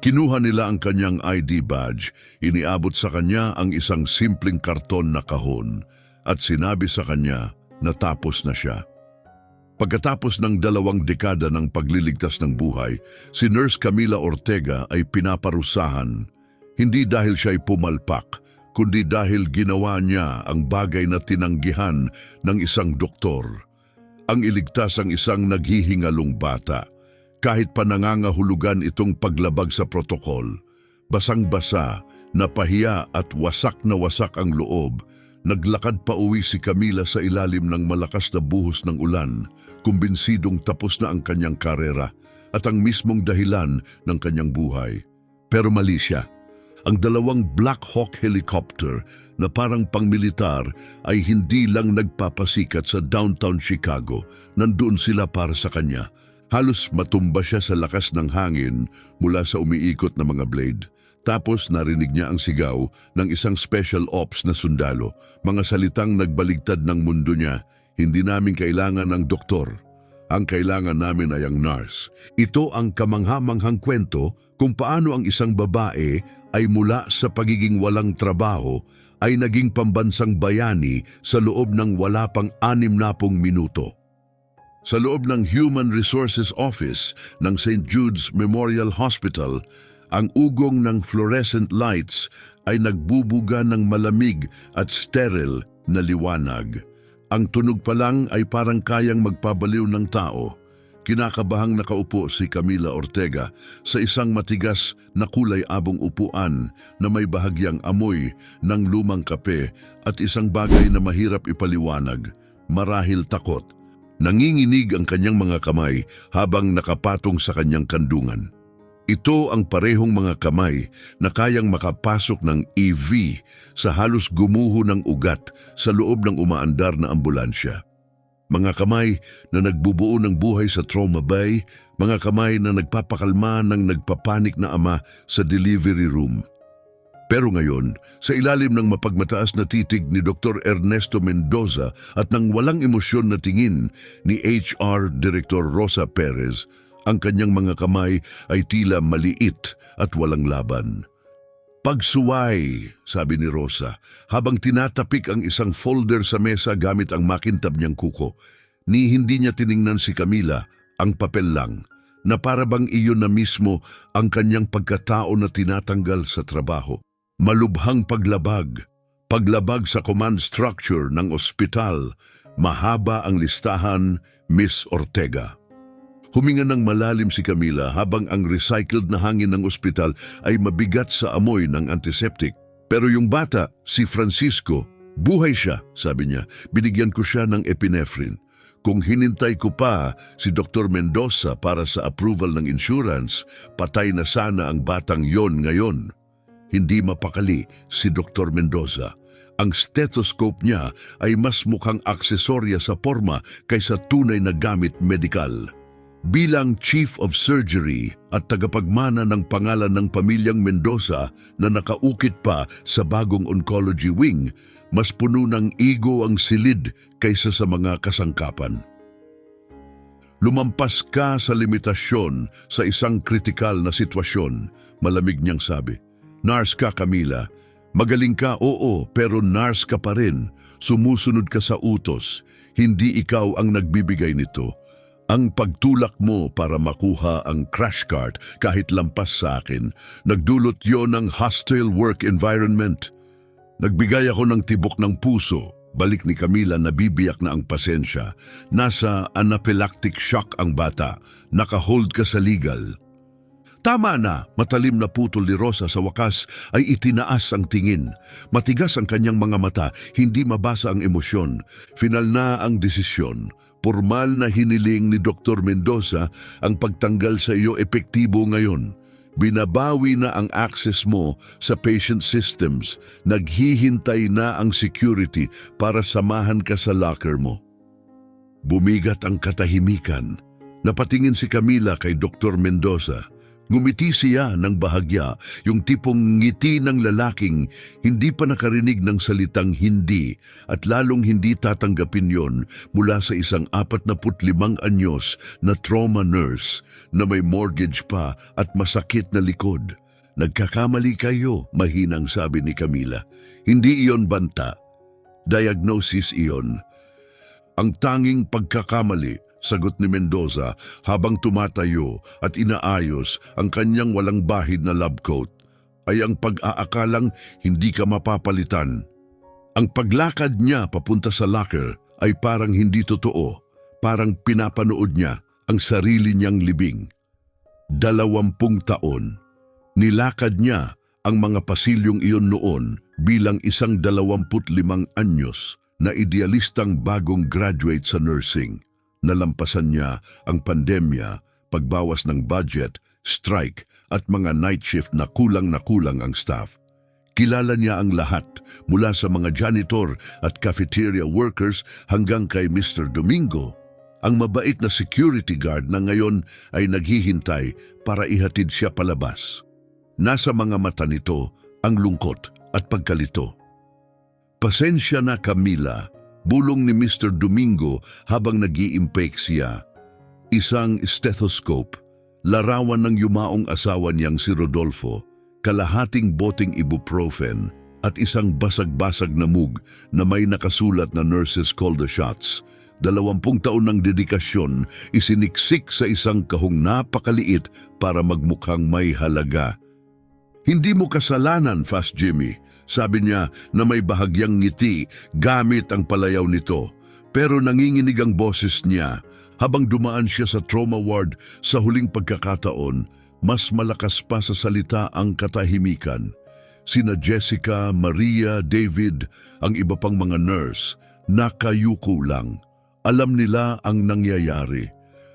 Kinuha nila ang kanyang ID badge, iniabot sa kanya ang isang simpleng karton na kahon at sinabi sa kanya na tapos na siya. Pagkatapos ng 2 dekada ng pagliligtas ng buhay, si Nurse Camila Ortega ay pinaparusahan, hindi dahil siya ay pumalpak, kundi dahil ginawa niya ang bagay na tinanggihan ng isang doktor, ang iligtas ang isang naghihingalong bata. Kahit pa nangangahulugan itong paglabag sa protokol, basang-basa, napahiya at wasak na wasak ang loob, naglakad pa uwi si Camila sa ilalim ng malakas na buhos ng ulan, kumbinsidong tapos na ang kanyang karera at ang mismong dahilan ng kanyang buhay. Pero mali siya. Ang 2 Black Hawk helicopter na parang pangmilitar ay hindi lang nagpapasikat sa downtown Chicago, nandoon sila para sa kanya. Halos matumba siya sa lakas ng hangin mula sa umiikot na mga blade. Tapos narinig niya ang sigaw ng isang special ops na sundalo, mga salitang nagbaligtad ng mundo niya. Hindi namin kailangan ng doktor. Ang kailangan namin ay ang nurse. Ito ang kamangha-manghang kwento kung paano ang isang babae ay mula sa pagiging walang trabaho ay naging pambansang bayani sa loob ng wala pang 60 minuto. Sa loob ng Human Resources Office ng St. Jude's Memorial Hospital, ang ugong ng fluorescent lights ay nagbubuga ng malamig at sterile na liwanag. Ang tunog pa lang ay parang kayang magpabaliw ng tao. Kinakabahang nakaupo si Camila Ortega sa isang matigas na kulay abong upuan na may bahagyang amoy ng lumang kape at isang bagay na mahirap ipaliwanag, marahil takot. Nanginginig ang kanyang mga kamay habang nakapatong sa kanyang kandungan. Ito ang parehong mga kamay na kayang makapasok ng EV sa halos gumuho ng ugat sa loob ng umaandar na ambulansya. Mga kamay na nagbubuo ng buhay sa trauma bay, mga kamay na nagpapakalma ng nagpapanik na ama sa delivery room. Pero ngayon, sa ilalim ng mapagmataas na titig ni Dr. Ernesto Mendoza at ng walang emosyon na tingin ni HR Director Rosa Perez, ang kanyang mga kamay ay tila maliit at walang laban. Pagsuway, sabi ni Rosa, habang tinatapik ang isang folder sa mesa gamit ang makintab niyang kuko. Hindi niya tiningnan si Camila, ang papel lang, na para bang iyon na mismo ang kanyang pagkatao na tinatanggal sa trabaho. Malubhang paglabag sa command structure ng ospital, mahaba ang listahan, Miss Ortega. Huminga ng malalim si Camila habang ang recycled na hangin ng ospital ay mabigat sa amoy ng antiseptic. Pero yung bata, si Francisco, buhay siya, sabi niya. Binigyan ko siya ng epinephrine. Kung hinintay ko pa si Dr. Mendoza para sa approval ng insurance, patay na sana ang batang yon ngayon. Hindi mapakali si Dr. Mendoza. Ang stethoscope niya ay mas mukhang aksesorya sa porma kaysa tunay na gamit medikal. Bilang Chief of Surgery at tagapagmana ng pangalan ng pamilyang Mendoza na nakaukit pa sa bagong oncology wing, mas puno ng ego ang silid kaysa sa mga kasangkapan. Lumampas ka sa limitasyon sa isang kritikal na sitwasyon, malamig niyang sabi. Nurse ka, Camila. Magaling ka, oo, pero nurse ka pa rin. Sumusunod ka sa utos. Hindi ikaw ang nagbibigay nito. Ang pagtulak mo para makuha ang crash cart kahit lampas sa akin, nagdulot yon ng hostile work environment. Nagbigay ako ng tibok ng puso. Balik ni Camila, nabibiyak na ang pasensya. Nasa anaphylactic shock ang bata. Nakahold ka sa legal. Tama na, matalim na putol ni Rosa sa wakas ay itinaas ang tingin. Matigas ang kanyang mga mata, hindi mabasa ang emosyon. Final na ang desisyon. Pormal na hiniling ni Dr. Mendoza ang pagtanggal sa iyo epektibo ngayon. Binabawi na ang access mo sa patient systems. Naghihintay na ang security para samahan ka sa locker mo. Bumigat ang katahimikan. Napatingin si Camila kay Dr. Mendoza. Ngumiti siya ng bahagya, yung tipong ngiti ng lalaking hindi pa nakarinig ng salitang hindi at lalong hindi tatanggapin yon mula sa isang 45 anyos na trauma nurse na may mortgage pa at masakit na likod. Nagkakamali kayo, mahinang sabi ni Camila. Hindi iyon banta. Diagnosis iyon. Ang tanging pagkakamali, sagot ni Mendoza habang tumatayo at inaayos ang kanyang walang bahid na lab coat, ay ang pag-aakalang hindi ka mapapalitan. Ang paglakad niya papunta sa locker ay parang hindi totoo, parang pinapanood niya ang sarili niyang libing. 20 taon. Nilakad niya ang mga pasilyong iyon noon bilang isang 25 anyos na idealistang bagong graduate sa nursing. Nalampasan niya ang pandemya, pagbawas ng budget, strike at mga night shift na kulang ang staff. Kilala niya ang lahat mula sa mga janitor at cafeteria workers hanggang kay Mr. Domingo, ang mabait na security guard na ngayon ay naghihintay para ihatid siya palabas. Nasa mga mata nito ang lungkot at pagkalito. Pasensya na Camila, bulong ni Mr. Domingo habang nag-i-impake siya. Isang stethoscope, larawan ng yumaong asawa niyang si Rodolfo, kalahating boteng ibuprofen at isang basag-basag na mug na may nakasulat na nurses call the shots. 20 taon ng dedikasyon isiniksik sa isang kahong napakaliit para magmukhang may halaga. Hindi mo kasalanan, Fast Jimmy, sabi niya na may bahagyang ngiti gamit ang palayaw nito. Pero nanginginig ang boses niya habang dumaan siya sa trauma ward sa huling pagkakataon. Mas malakas pa sa salita ang katahimikan. Sina Jessica, Maria, David, ang iba pang mga nurse, nakayuko lang. Alam nila ang nangyayari.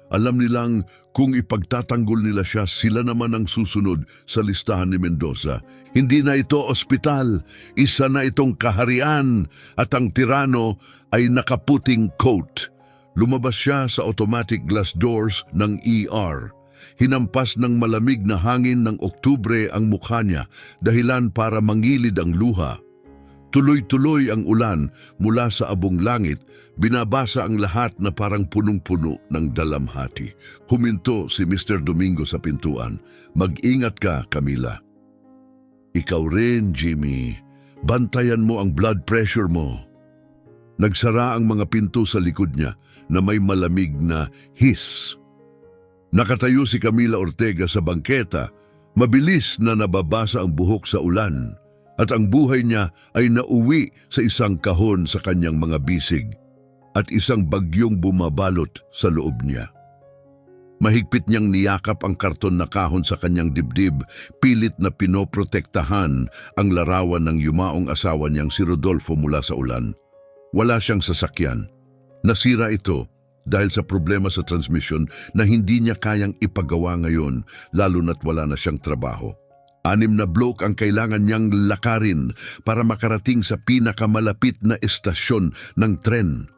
Alam nilang kung ipagtatanggol nila siya, sila naman ang susunod sa listahan ni Mendoza. Hindi na ito ospital, isa na itong kaharian at ang tirano ay nakaputing coat. Lumabas siya sa automatic glass doors ng ER. Hinampas ng malamig na hangin ng Oktubre ang mukha niya, dahilan para mangilid ang luha. Tuloy-tuloy ang ulan mula sa abong langit, binabasa ang lahat na parang punong-puno ng dalamhati. Huminto si Mr. Domingo sa pintuan. Mag-ingat ka, Camila. Ikaw rin, Jimmy. Bantayan mo ang blood pressure mo. Nagsara ang mga pinto sa likod niya na may malamig na hiss. Nakatayo si Camila Ortega sa bangketa, mabilis na nababasa ang buhok sa ulan. At ang buhay niya ay nauwi sa isang kahon sa kanyang mga bisig at isang bagyong bumabalot sa loob niya. Mahigpit niyang niyakap ang karton na kahon sa kanyang dibdib, pilit na pinoprotektahan ang larawan ng yumaong asawa niyang si Rodolfo mula sa ulan. Wala siyang sasakyan. Nasira ito dahil sa problema sa transmission na hindi niya kayang ipagawa ngayon, lalo na't wala na siyang trabaho. 6 na bloke ang kailangan niyang lakarin para makarating sa pinakamalapit na estasyon ng tren.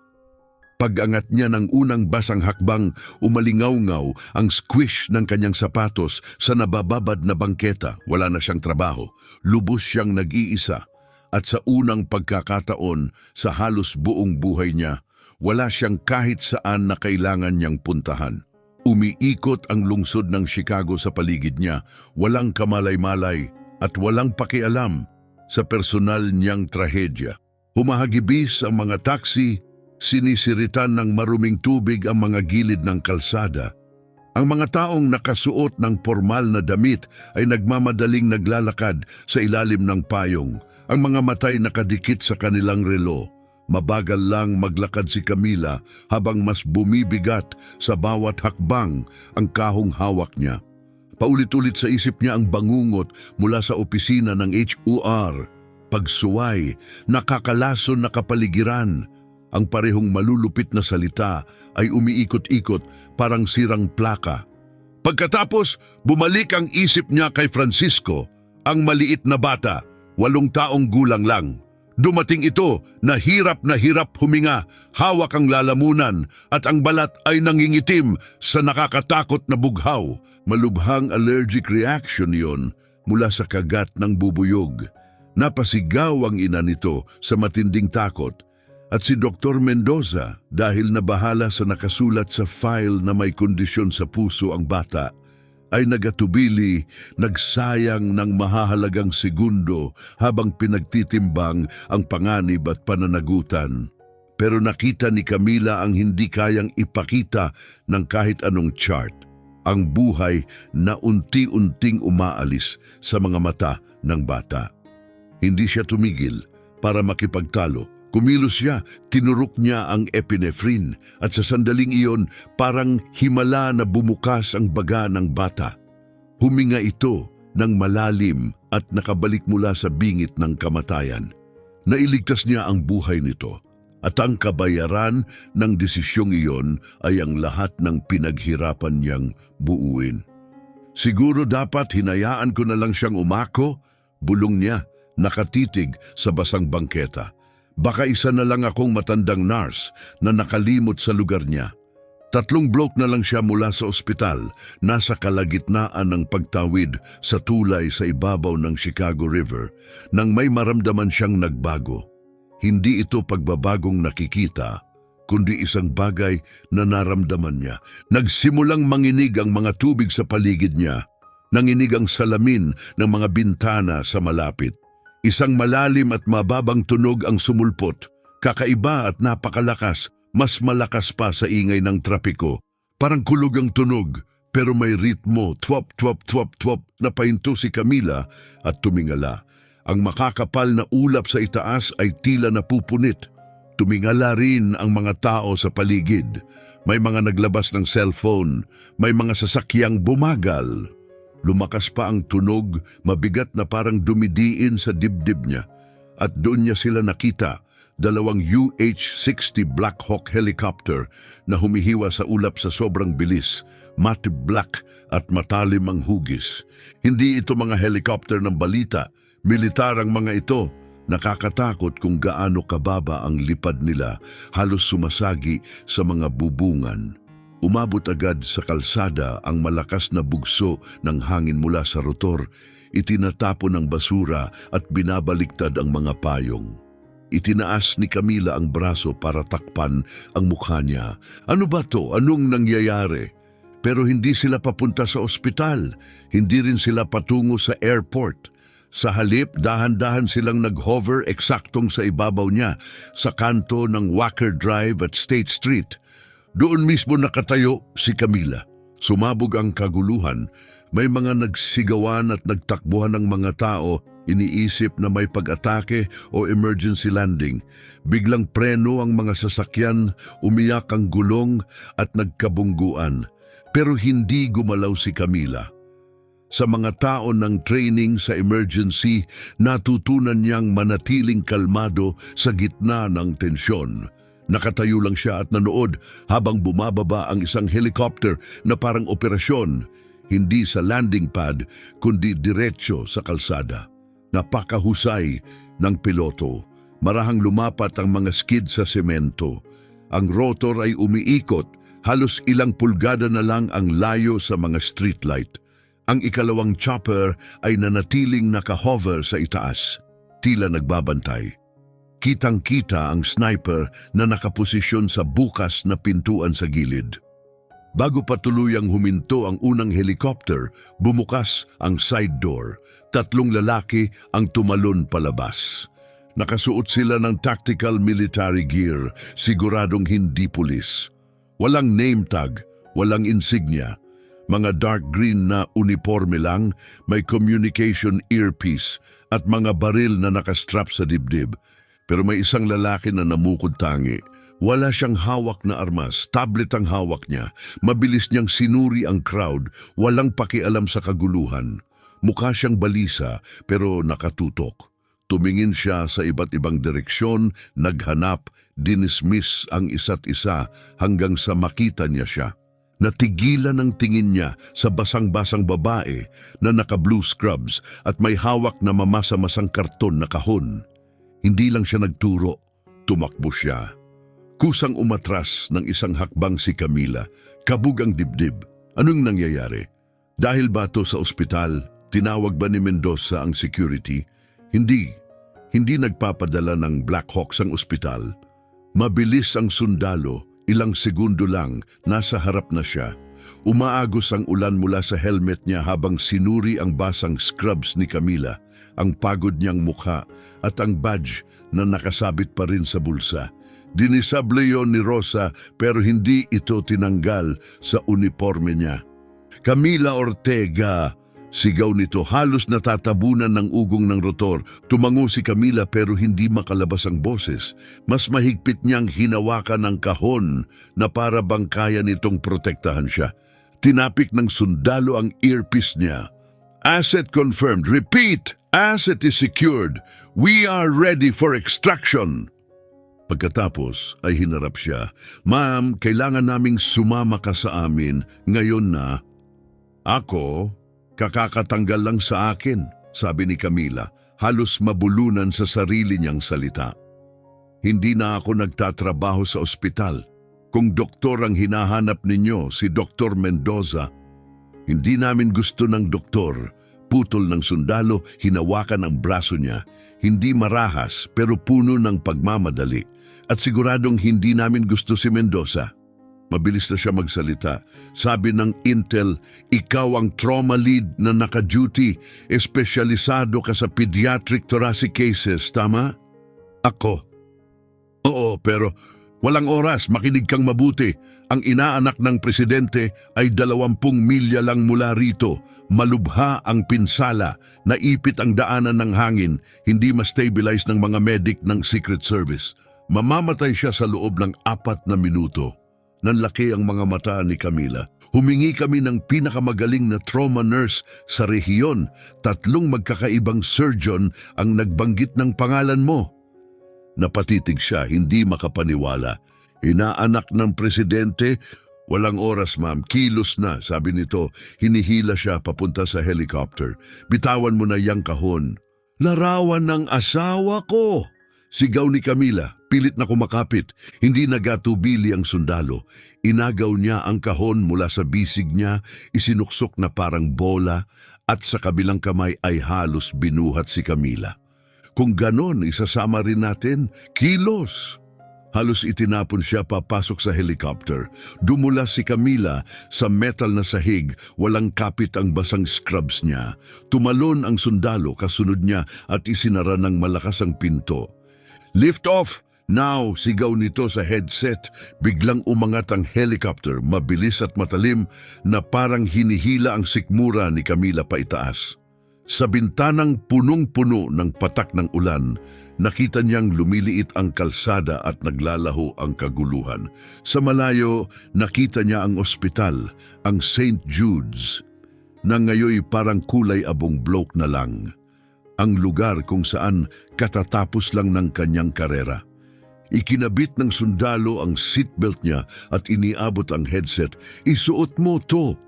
Pag-angat niya ng unang basang hakbang, umalingaw-ngaw ang squish ng kanyang sapatos sa nabababad na bangketa. Wala na siyang trabaho. Lubos siyang nag-iisa. At sa unang pagkakataon sa halos buong buhay niya, wala siyang kahit saan na kailangan niyang puntahan. Umiikot ang lungsod ng Chicago sa paligid niya, walang kamalay-malay at walang pakialam sa personal niyang trahedya. Humahagibis ang mga taxi, sinisiritan ng maruming tubig ang mga gilid ng kalsada. Ang mga taong nakasuot ng formal na damit ay nagmamadaling naglalakad sa ilalim ng payong. Ang mga matay nakadikit sa kanilang relo. Mabagal lang maglakad si Camila habang mas bumibigat sa bawat hakbang ang kahong hawak niya. Paulit-ulit sa isip niya ang bangungot mula sa opisina ng HUR. Pagsuway, nakakalason na kapaligiran. Ang parehong malulupit na salita ay umiikot-ikot parang sirang plaka. Pagkatapos, bumalik ang isip niya kay Francisco, ang maliit na bata, 8 taong gulang lang. Dumating ito na hirap huminga, hawak ang lalamunan at ang balat ay nangingitim sa nakakatakot na bughaw. Malubhang allergic reaction yon mula sa kagat ng bubuyog. Napasigaw ang ina nito sa matinding takot at si Dr. Mendoza dahil nabahala sa nakasulat sa file na may kondisyon sa puso ang bata ay nagatubili, nagsayang ng mahahalagang segundo habang pinagtitimbang ang panganib at pananagutan. Pero nakita ni Camila ang hindi kayang ipakita ng kahit anong chart, ang buhay na unti-unting umaalis sa mga mata ng bata. Hindi siya tumigil para makipagtalo. Kumilos siya, tinurok niya ang epinephrine at sa sandaling iyon parang himala na bumukas ang baga ng bata. Huminga ito ng malalim at nakabalik mula sa bingit ng kamatayan. Nailigtas niya ang buhay nito at ang kabayaran ng desisyong iyon ay ang lahat ng pinaghirapan niyang buuin. Siguro dapat hinayaan ko na lang siyang umako, bulong niya, nakatitig sa basang bangketa. Baka isa na lang akong matandang nurse na nakalimot sa lugar niya. 3 block na lang siya mula sa ospital, nasa kalagitnaan ng pagtawid sa tulay sa ibabaw ng Chicago River, nang may maramdaman siyang nagbago. Hindi ito pagbabagong nakikita, kundi isang bagay na naramdaman niya. Nagsimulang manginig ang mga tubig sa paligid niya, nanginig ang salamin ng mga bintana sa malapit. Isang malalim at mababang tunog ang sumulpot, kakaiba at napakalakas, mas malakas pa sa ingay ng trapiko. Parang kulog ang tunog, pero may ritmo, twop, twop, twop, twop, napahinto si Camila at tumingala. Ang makakapal na ulap sa itaas ay tila napupunit. Tumingala rin ang mga tao sa paligid. May mga naglabas ng cellphone, may mga sasakyang bumagal. Lumakas pa ang tunog, mabigat na parang dumidiin sa dibdib niya. At doon niya sila nakita, 2 UH-60 Black Hawk helicopter na humihiwa sa ulap sa sobrang bilis, matte black at matalim ang hugis. Hindi ito mga helicopter ng balita, militar ang mga ito. Nakakatakot kung gaano kababa ang lipad nila, halos sumasagi sa mga bubungan. Umabot agad sa kalsada ang malakas na bugso ng hangin mula sa rotor, itinatapon ng basura at binabaliktad ang mga payong. Itinaas ni Camila ang braso para takpan ang mukha niya. Ano ba to? Anong nangyayari? Pero hindi sila papunta sa ospital, hindi rin sila patungo sa airport. Sa halip, dahan-dahan silang nag-hover eksaktong sa ibabaw niya, sa kanto ng Walker Drive at State Street. Doon mismo nakatayo si Camila. Sumabog ang kaguluhan. May mga nagsigawan at nagtakbuhan ng mga tao, iniisip na may pag-atake o emergency landing. Biglang preno ang mga sasakyan, umiyak ang gulong at nagkabungguan. Pero hindi gumalaw si Camila. Sa mga tao ng training sa emergency, natutunan niyang manatiling kalmado sa gitna ng tensyon. Nakatayo lang siya at nanood habang bumababa ang isang helicopter na parang operasyon, hindi sa landing pad kundi diretso sa kalsada. Napakahusay ng piloto. Marahang lumapat ang mga skid sa semento. Ang rotor ay umiikot, halos ilang pulgada na lang ang layo sa mga streetlight. Ang ikalawang chopper ay nanatiling nakahover sa itaas, tila nagbabantay. Kitang-kita ang sniper na nakaposisyon sa bukas na pintuan sa gilid. Bago pa tuluyang huminto ang unang helicopter, bumukas ang side door. 3 lalaki ang tumalon palabas. Nakasuot sila ng tactical military gear, siguradong hindi pulis. Walang name tag, walang insignia. Mga dark green na uniforme lang, may communication earpiece at mga baril na nakastrap sa dibdib. Pero may isang lalaki na namukod tangi. Wala siyang hawak na armas, tablet ang hawak niya. Mabilis niyang sinuri ang crowd, walang pakialam sa kaguluhan. Mukha siyang balisa pero nakatutok. Tumingin siya sa iba't ibang direksyon, naghanap, dinismiss ang isa't isa hanggang sa makita niya siya. Natigilan ang tingin niya sa basang-basang babae na naka-blue scrubs at may hawak na mamasa-masang karton na kahon. Hindi lang siya nagturo, tumakbo siya. Kusang umatras ng isang hakbang si Camila, kabog ang dibdib. Anong nangyayari? Dahil ba to sa ospital, tinawag ba ni Mendoza ang security? Hindi. Hindi nagpapadala ng Black Hawks ang ospital. Mabilis ang sundalo, ilang segundo lang, nasa harap na siya. Umaagos ang ulan mula sa helmet niya habang sinuri ang basang scrubs ni Camila, ang pagod niyang mukha at ang badge na nakasabit pa rin sa bulsa. Dinisable yon ni Rosa pero hindi ito tinanggal sa uniforme niya. Camila Ortega, sigaw nito, halos natatabunan ng ugong ng rotor. Tumango si Camila pero hindi makalabas ang boses. Mas mahigpit niyang hinawakan ang kahon na para bang kaya nitong protektahan siya. Tinapik ng sundalo ang earpiece niya. Asset confirmed. Repeat, asset is secured. We are ready for extraction. Pagkatapos ay hinarap siya. Ma'am, kailangan naming sumama ka sa amin ngayon na. Ako, kakakatanggal lang sa akin, sabi ni Camila, halos mabulunan sa sarili niyang salita. Hindi na ako nagtatrabaho sa ospital. Kung doktor ang hinahanap ninyo, si Dr. Mendoza, hindi namin gusto ng doktor. Putol ng sundalo, hinawakan ang braso niya. Hindi marahas pero puno ng pagmamadali. At siguradong hindi namin gusto si Mendoza. Mabilis na siya magsalita. Sabi ng Intel, ikaw ang trauma lead na naka-duty, espesyalisado ka sa pediatric thoracic cases, tama? Ako. Oo, pero walang oras, makinig kang mabuti. Ang inaanak ng presidente ay 20 milya lang mula rito. Malubha ang pinsala, naipit ang daanan ng hangin, hindi ma-stabilize ng mga medic ng Secret Service. Mamamatay siya sa loob ng 4 na minuto. Nanlaki ang mga mata ni Camila. Humingi kami ng pinakamagaling na trauma nurse sa rehiyon. 3 magkakaibang surgeon ang nagbanggit ng pangalan mo. Napatitig siya, hindi makapaniwala. Inaanak ng presidente? Walang oras, ma'am. Kilos na, sabi nito. Hinihila siya papunta sa helicopter. Bitawan mo na yang kahon. Larawan ng asawa ko! Sigaw ni Camila, pilit na kumakapit. Hindi nagatubili ang sundalo. Inagaw niya ang kahon mula sa bisig niya, isinuksok na parang bola, at sa kabilang kamay ay halos binuhat si Camila. Kung ganon, isasama rin natin, kilos! Halos itinapon siya papasok sa helicopter. Dumula si Camila sa metal na sahig, walang kapit ang basang scrubs niya. Tumalon ang sundalo kasunod niya at isinara ng malakas ang pinto. Lift off! Now! Sigaw nito sa headset. Biglang umangat ang helicopter, mabilis at matalim na parang hinihila ang sikmura ni Camila paitaas. Sa bintanang punong-puno ng patak ng ulan, nakita niyang lumiliit ang kalsada at naglalaho ang kaguluhan. Sa malayo, nakita niya ang ospital, ang St. Jude's, na ngayoy parang kulay abong bloke na lang. Ang lugar kung saan katatapos lang ng kanyang karera. Ikinabit ng sundalo ang seatbelt niya at iniabot ang headset. Isuot mo to!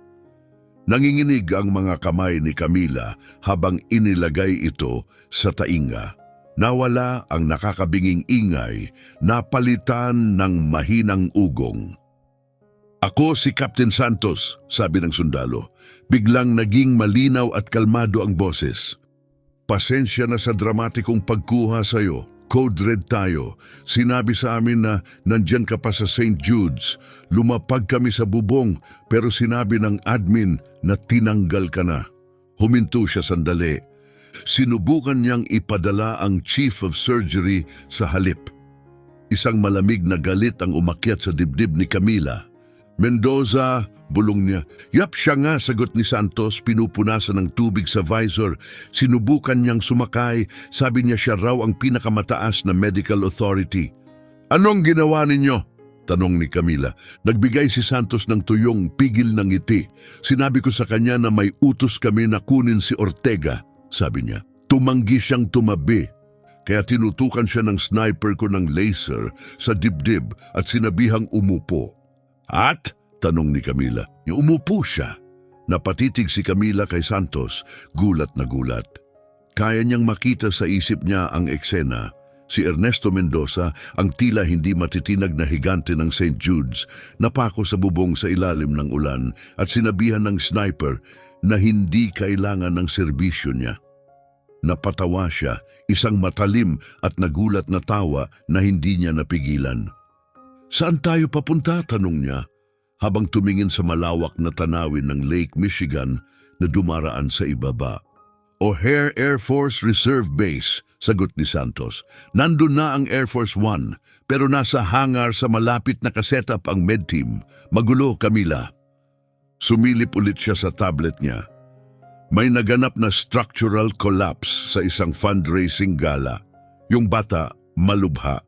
Nanginginig ang mga kamay ni Camila habang inilagay ito sa tainga. Nawala ang nakakabinging ingay, napalitan ng mahinang ugong. Ako si Captain Santos, sabi ng sundalo. Biglang naging malinaw at kalmado ang boses. Pasensya na sa dramatikong pagkuha sa'yo. Code red tayo. Sinabi sa amin na nandyan ka pa sa St. Jude's. Lumapag kami sa bubong pero sinabi ng admin na tinanggal ka na. Huminto siya sandali. Sinubukan niyang ipadala ang chief of surgery sa halip. Isang malamig na galit ang umakyat sa dibdib ni Camila. Mendoza, bulong niya. Yap, siya nga, sagot ni Santos, pinupunasan ng tubig sa visor. Sinubukan niyang sumakay, sabi niya siya raw ang pinakamataas na medical authority. Anong ginawa ninyo? Tanong ni Camila. Nagbigay si Santos ng tuyong pigil ng ngiti. Sinabi ko sa kanya na may utos kami na kunin si Ortega, sabi niya. Tumanggi siyang tumabi. Kaya tinutukan siya ng sniper ko ng laser sa dibdib at sinabihang umupo. At? Tanong ni Camila. Umupo siya. Napatitig si Camila kay Santos, gulat na gulat. Kaya niyang makita sa isip niya ang eksena. Si Ernesto Mendoza, ang tila hindi matitinag na higante ng St. Jude's, napako sa bubong sa ilalim ng ulan at sinabihan ng sniper, na hindi kailangan ng serbisyo niya. Napatawa siya, isang matalim at nagulat na tawa na hindi niya napigilan. "Saan tayo papunta?" tanong niya, habang tumingin sa malawak na tanawin ng Lake Michigan na dumaraan sa ibaba. "O'Hare Air Force Reserve Base," sagot ni Santos. "Nandun na ang Air Force One, pero nasa hangar sa malapit na kasetup ang med team. Magulo, Camila." Sumilip ulit siya sa tablet niya. May naganap na structural collapse sa isang fundraising gala. Yung bata, malubha.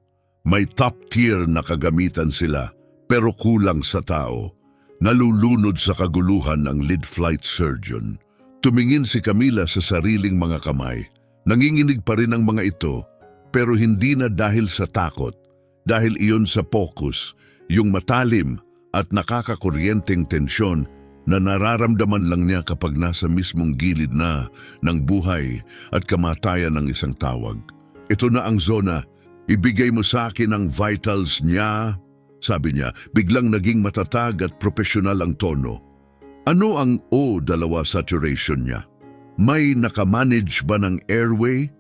May top-tier na kagamitan sila, pero kulang sa tao. Nalulunod sa kaguluhan ang lead flight surgeon. Tumingin si Camila sa sariling mga kamay. Nanginginig pa rin ang mga ito, pero hindi na dahil sa takot. Dahil iyon sa focus, yung matalim at nakakakuryenteng tensyon na nararamdaman lang niya kapag nasa mismong gilid na ng buhay at kamatayan ng isang tawag. "Ito na ang zona. Ibigay mo sa akin ang vitals niya," sabi niya. Biglang naging matatag at profesional ang tono. "Ano ang O2 saturation niya? May nakamanage ba ng airway?"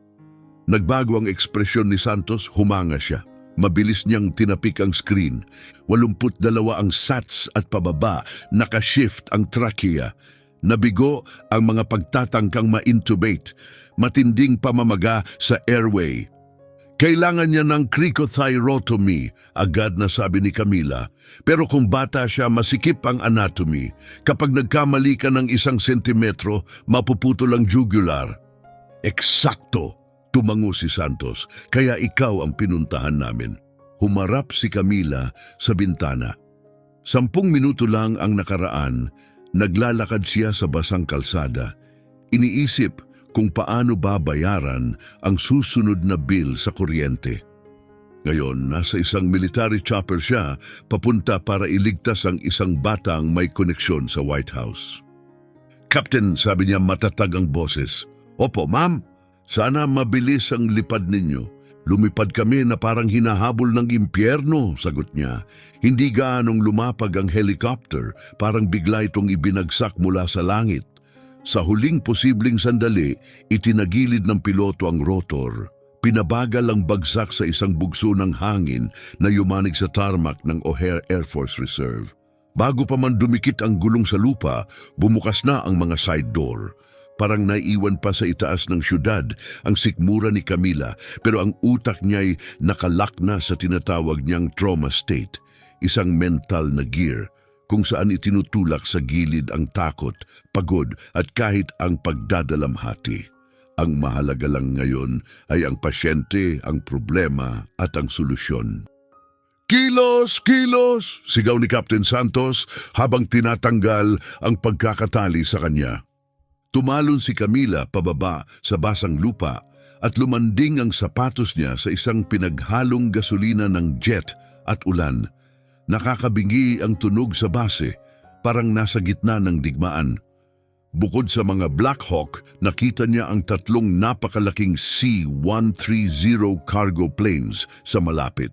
Nagbago ang ekspresyon ni Santos, humanga siya. Mabilis niyang tinapik ang screen. 82 ang sats at pababa, nakashift ang trachea. Nabigo ang mga pagtatangkang ma-intubate. Matinding pamamaga sa airway. "Kailangan niya ng cricothyrotomy," agad na sabi ni Camila. Pero kung bata siya, masikip ang anatomy. Kapag nagkamali ka ng 1 sentimetro, mapuputol ang jugular. "Eksakto," tumango si Santos, "kaya ikaw ang pinuntahan namin." Humarap si Camila sa bintana. 10 minuto lang ang nakaraan, naglalakad siya sa basang kalsada. Iniisip kung paano babayaran ang susunod na bill sa kuryente. Ngayon, nasa isang military chopper siya, papunta para iligtas ang isang batang may koneksyon sa White House. "Captain," sabi niya, matatag ang boses. "Opo, ma'am. Sana mabilis ang lipad ninyo. Lumipad kami na parang hinahabol ng impyerno," sagot niya. Hindi gaanong lumapag ang helicopter, parang bigla itong ibinagsak mula sa langit. Sa huling posibleng sandali, itinagilid ng piloto ang rotor. Pinabagal ang bagsak sa isang bugso ng hangin na yumanig sa tarmac ng O'Hare Air Force Reserve. Bago pa man dumikit ang gulong sa lupa, bumukas na ang mga side door. Parang naiwan pa sa itaas ng syudad ang sikmura ni Camila, pero ang utak niya'y nakalak na sa tinatawag niyang trauma state, isang mental na gear kung saan itinutulak sa gilid ang takot, pagod at kahit ang pagdadalamhati. Ang mahalaga lang ngayon ay ang pasyente, ang problema at ang solusyon. "Kilos! Kilos!" sigaw ni Captain Santos habang tinatanggal ang pagkakatali sa kanya. Tumalon si Camila pababa sa basang lupa at lumanding ang sapatos niya sa isang pinaghalong gasolina ng jet at ulan. Nakakabingi ang tunog sa base, parang nasa gitna ng digmaan. Bukod sa mga Black Hawk, nakita niya ang 3 napakalaking C-130 cargo planes sa malapit.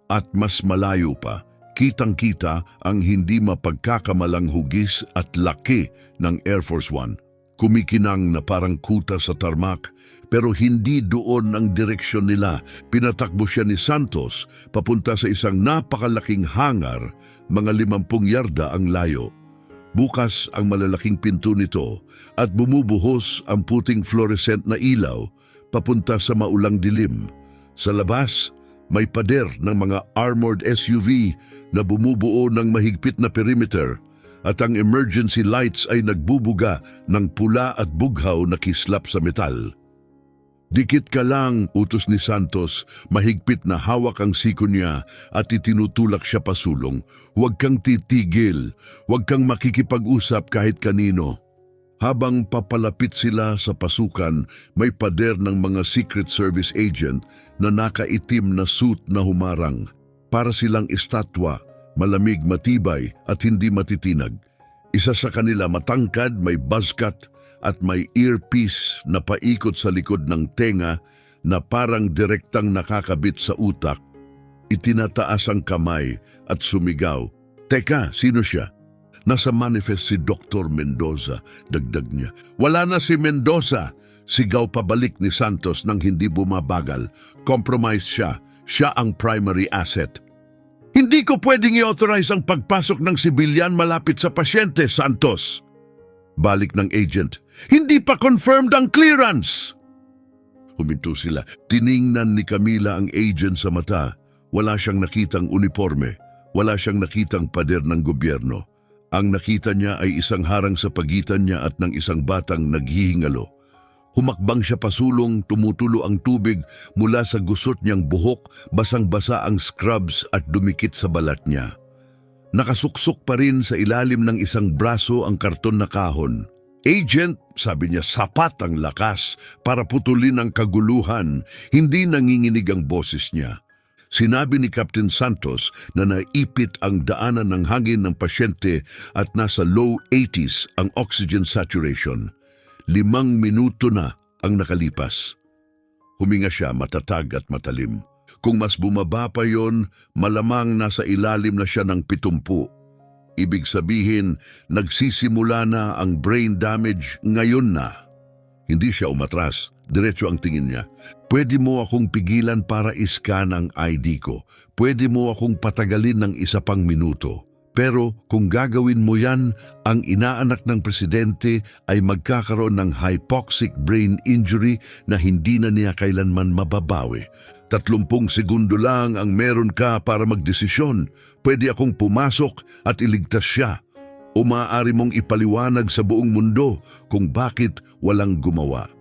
At mas malayo pa, kitang-kita ang hindi mapagkakamalang hugis at laki ng Air Force One. Kumikinang na parang kuta sa tarmac, pero hindi doon ang direksyon nila. Pinatakbo siya ni Santos papunta sa isang napakalaking hangar, mga 50 yarda ang layo. Bukas ang malalaking pinto nito at bumubuhos ang puting fluorescent na ilaw papunta sa maulang dilim. Sa labas, may pader ng mga armored SUV na bumubuo ng mahigpit na perimeter, at ang emergency lights ay nagbubuga ng pula at bughaw na kislap sa metal. "Dikit ka lang," utos ni Santos, mahigpit na hawak ang siko niya at itinutulak siya pasulong. "Huwag kang titigil, huwag kang makikipag-usap kahit kanino." Habang papalapit sila sa pasukan, may pader ng mga Secret Service agent na nakaitim na suit na humarang. Para silang estatwa, malamig, matibay at hindi matitinag. Isa sa kanila matangkad, may buzzcut at may earpiece na paikot sa likod ng tenga na parang direktang nakakabit sa utak. Itinataas ang kamay at sumigaw, "Teka, sino siya?" Nasa manifest si Dr. Mendoza, dagdag niya. Wala na si Mendoza. Sigaw pabalik ni Santos nang hindi bumabagal. Compromise siya. Siya ang primary asset. Hindi ko pwedeng i-authorize ang pagpasok ng sibilyan malapit sa pasyente, Santos. Balik ng agent. Hindi pa confirmed ang clearance. Huminto sila. Tiningnan ni Camila ang agent sa mata. Wala siyang nakitang uniforme. Wala siyang nakitang pader ng gobyerno. Ang nakita niya ay isang harang sa pagitan niya at ng isang batang naghihingalo. Humakbang siya pasulong, tumutulo ang tubig mula sa gusot niyang buhok, basang-basa ang scrubs at dumikit sa balat niya. Nakasuksok pa rin sa ilalim ng isang braso ang karton na kahon. Agent, sabi niya, sapat ang lakas para putulin ang kaguluhan, hindi nanginginig ang boses niya. Sinabi ni Captain Santos na naipit ang daanan ng hangin ng pasyente at nasa low 80s ang oxygen saturation. 5 minuto na ang nakalipas. Huminga siya matatag at matalim. Kung mas bumaba pa yon, malamang nasa ilalim na siya ng 70. Ibig sabihin, nagsisimula na ang brain damage ngayon na. Hindi siya umatras. Diretso ang tingin niya. Pwede mo akong pigilan para iskan ang ID ko. Pwede mo akong patagalin ng 1 pang minuto. Pero kung gagawin mo yan, ang inaanak ng presidente ay magkakaroon ng hypoxic brain injury na hindi na niya kailanman mababawi. 30 segundo lang ang meron ka para magdesisyon. Pwede akong pumasok at iligtas siya. O maaari mong ipaliwanag sa buong mundo kung bakit walang gumawa.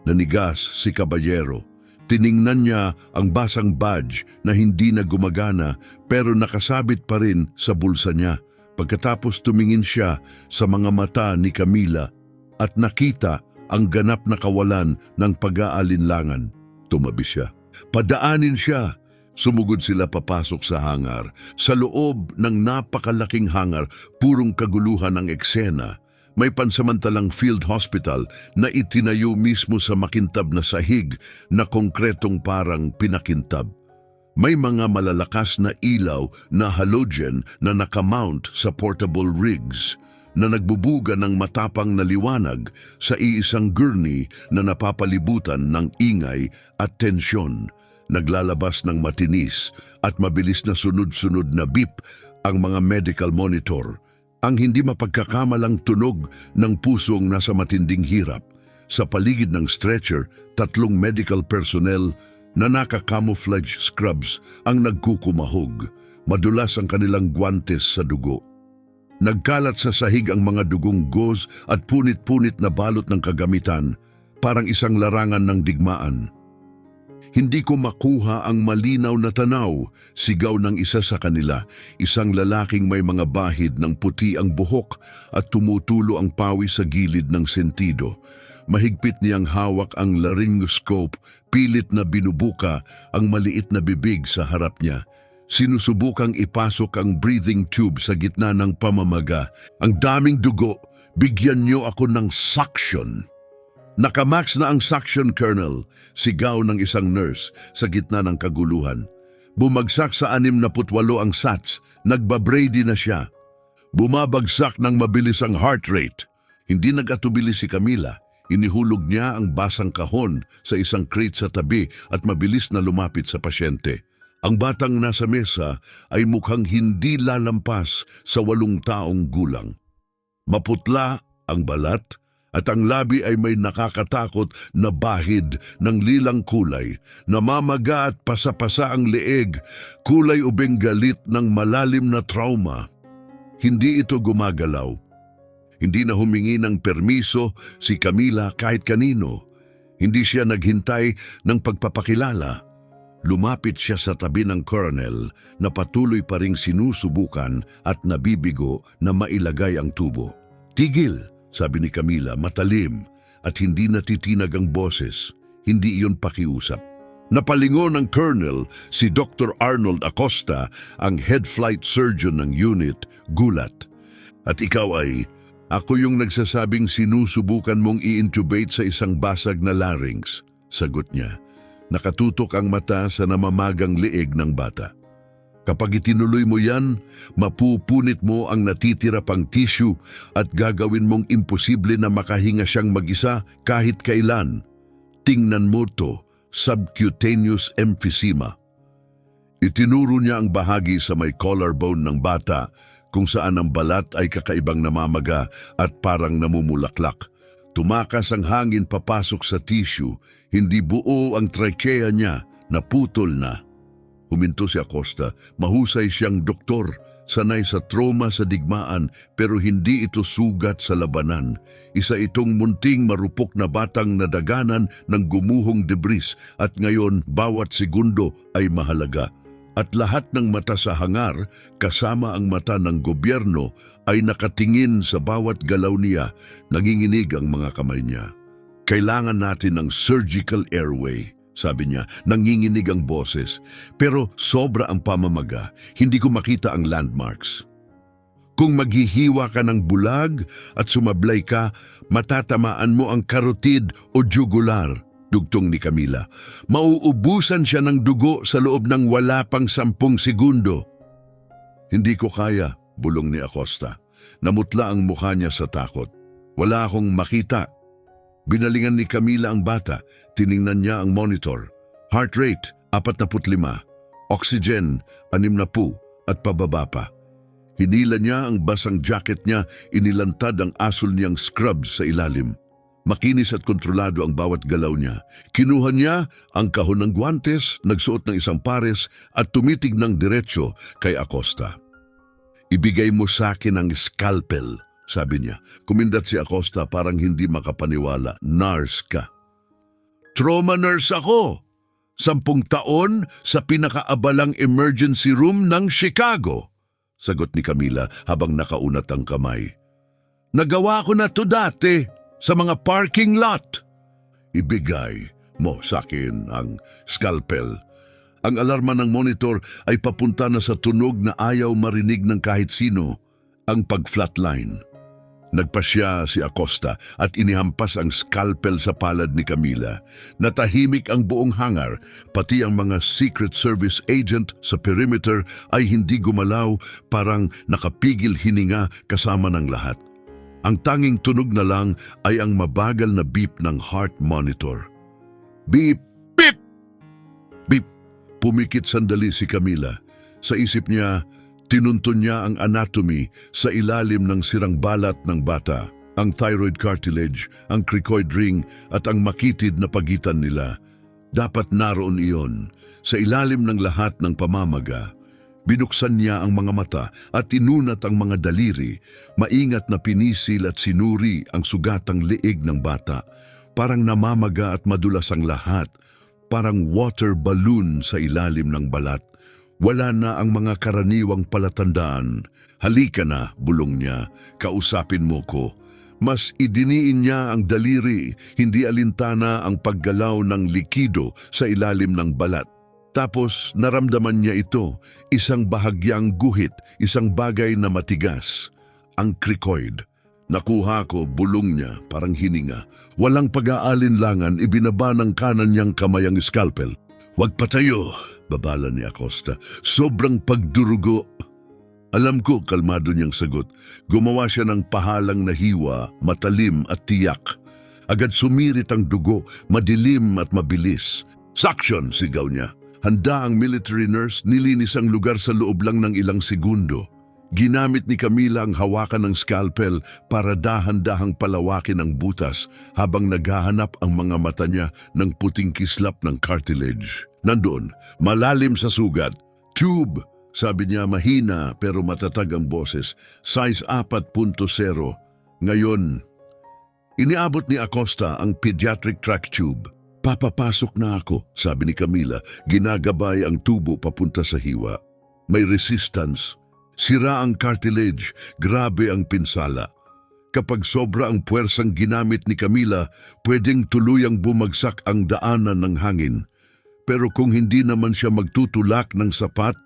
Nanigas si Caballero. Tiningnan niya ang basang badge na hindi na gumagana pero nakasabit pa rin sa bulsa niya. Pagkatapos tumingin siya sa mga mata ni Camila at nakita ang ganap na kawalan ng pag-aalinlangan. Tumabi siya. Padaanin siya. Sumugod sila papasok sa hangar. Sa loob ng napakalaking hangar, purong kaguluhan ang eksena. May pansamantalang field hospital na itinayo mismo sa makintab na sahig na konkretong parang pinakintab. May mga malalakas na ilaw na halogen na nakamount sa portable rigs na nagbubuga ng matapang na liwanag sa iisang gurney na napapalibutan ng ingay at tensyon. Naglalabas ng matinis at mabilis na sunod-sunod na beep ang mga medical monitor. Ang hindi mapagkakamalang tunog ng pusong nasa matinding hirap. Sa paligid ng stretcher, 3 medical personnel na naka-camouflage scrubs ang nagkukumahog. Madulas ang kanilang guwantes sa dugo. Nagkalat sa sahig ang mga dugong gauze at punit-punit na balot ng kagamitan, parang isang larangan ng digmaan. Hindi ko makuha ang malinaw na tanaw, sigaw ng isa sa kanila, isang lalaking may mga bahid ng puti ang buhok at tumutulo ang pawis sa gilid ng sentido. Mahigpit niyang hawak ang laryngoscope, pilit na binubuka ang maliit na bibig sa harap niya. Sinusubukang ipasok ang breathing tube sa gitna ng pamamaga. Ang daming dugo, bigyan niyo ako ng suction. Nakamax na ang suction kernel, sigaw ng isang nurse sa gitna ng kaguluhan. Bumagsak sa 68 ang SATs, nagbabrady na siya. Bumabagsak ng mabilis ang heart rate. Hindi nag-atubili si Camila. Inihulog niya ang basang kahon sa isang crate sa tabi at mabilis na lumapit sa pasyente. Ang batang nasa mesa ay mukhang hindi lalampas sa 8 taong gulang. Maputla ang balat, at ang labi ay may nakakatakot na bahid ng lilang kulay. Namamaga at pasapasa ang leeg, kulay ubing galit ng malalim na trauma. Hindi ito gumagalaw. Hindi na humingi ng permiso si Camila kahit kanino. Hindi siya naghintay ng pagpapakilala. Lumapit siya sa tabi ng colonel na patuloy pa ring sinusubukan at nabibigo na mailagay ang tubo. Tigil! Sabi ni Camila, matalim at hindi natitinag ang boses. Hindi iyon pakiusap. Napalingon ng Colonel si Dr. Arnold Acosta, ang head flight surgeon ng unit, gulat. At ikaw ay, ako yung nagsasabing sinusubukan mong i-intubate sa isang basag na larynx, sagot niya. Nakatutok ang mata sa namamagang leeg ng bata. Kapag itinuloy mo yan, mapupunit mo ang natitira pang tissue at gagawin mong imposible na makahinga siyang mag-isa kahit kailan. Tingnan mo to, subcutaneous emphysema. Itinuro niya ang bahagi sa may collarbone ng bata kung saan ang balat ay kakaibang namamaga at parang namumulaklak. Tumakas ang hangin papasok sa tissue, hindi buo ang trachea niya, naputol na. Huminto si Acosta, mahusay siyang doktor, sanay sa trauma sa digmaan pero hindi ito sugat sa labanan. Isa itong munting marupok na batang nadaganan ng gumuhong debris at ngayon bawat segundo ay mahalaga. At lahat ng mata sa hangar, kasama ang mata ng gobyerno, ay nakatingin sa bawat galaw niya, nanginginig ang mga kamay niya. Kailangan natin ng surgical airway, sabi niya, nanginginig ang boses. Pero sobra ang pamamaga, hindi ko makita ang landmarks. Kung maghihiwa ka ng bulag at sumablay ka, matatamaan mo ang carotid o jugular. Dugtong ni Camila. Mauubusan siya ng dugo sa loob ng wala pang 10 segundo. Hindi ko kaya, bulong ni Acosta. Namutla ang mukha niya sa takot. Wala akong makita. Binalingan ni Camila ang bata. Tiningnan niya ang monitor. Heart rate, 45. Oxygen, 60 at pababa pa. Hinila niya ang basang jacket niya, inilantad ang asul niyang scrubs sa ilalim. Makinis at kontrolado ang bawat galaw niya. Kinuha niya ang kahon ng guwantes, nagsuot ng isang pares at tumitig ng diretsyo kay Acosta. Ibigay mo sa akin ang scalpel, sabi niya. Kumindat si Acosta parang hindi makapaniwala. Nurse ka. Trauma nurse ako. 10 taon sa pinakaabalang emergency room ng Chicago, sagot ni Camila habang nakaunat ang kamay. Nagawa ko na to dati. Sa mga parking lot. Ibigay mo sa akin ang scalpel. Ang alarma ng monitor ay papunta na sa tunog na ayaw marinig ng kahit sino, ang pag-flatline. Nagpasya si Acosta at inihampas ang scalpel sa palad ni Camila. Natahimik ang buong hangar, pati ang mga Secret Service agent sa perimeter ay hindi gumalaw, parang nakapigil hininga kasama ng lahat. Ang tanging tunog na lang ay ang mabagal na beep ng heart monitor. Beep! Beep! Beep! Pumikit sandali si Camila. Sa isip niya, tinuntun niya ang anatomy sa ilalim ng sirang balat ng bata, ang thyroid cartilage, ang cricoid ring at ang makitid na pagitan nila. Dapat naroon iyon. Sa ilalim ng lahat ng pamamaga, binuksan niya ang mga mata at inunat ang mga daliri, maingat na pinisil at sinuri ang sugatang leeg ng bata. Parang namamaga at madulas ang lahat, parang water balloon sa ilalim ng balat. Wala na ang mga karaniwang palatandaan. Halika na, bulong niya, kausapin mo ko. Mas idiniin niya ang daliri, hindi alintana ang paggalaw ng likido sa ilalim ng balat. Tapos naramdaman niya ito, isang bahagyang guhit, isang bagay na matigas, ang cricoid. Nakuha ko, bulong niya, parang hininga. Walang pag-aalinlangan, ibinaba ng kanan niyang kamay ang scalpel. Huwag patayo, babala ni Acosta. Sobrang pagdurugo. Alam ko, kalmado niyang sagot. Gumawa siya ng pahalang na hiwa, matalim at tiyak. Agad sumirit ang dugo, madilim at mabilis. Suction, sigaw niya. Handa ang military nurse, nilinis ang lugar sa loob lang ng ilang segundo. Ginamit ni Camila ang hawakan ng scalpel para dahan-dahang palawakin ang butas habang naghahanap ang mga mata niya ng puting kislap ng cartilage. Nandoon, malalim sa sugat. Tube, sabi niya, mahina pero matatag ang boses. Size 4.0. Ngayon, iniabot ni Acosta ang pediatric tract tube. Papapasok na ako, sabi ni Camila, ginagabay ang tubo papunta sa hiwa. May resistance. Sira ang cartilage, grabe ang pinsala. Kapag sobra ang puwersang ginamit ni Camila, pwedeng tuluyang bumagsak ang daanan ng hangin. Pero kung hindi naman siya magtutulak ng sapat,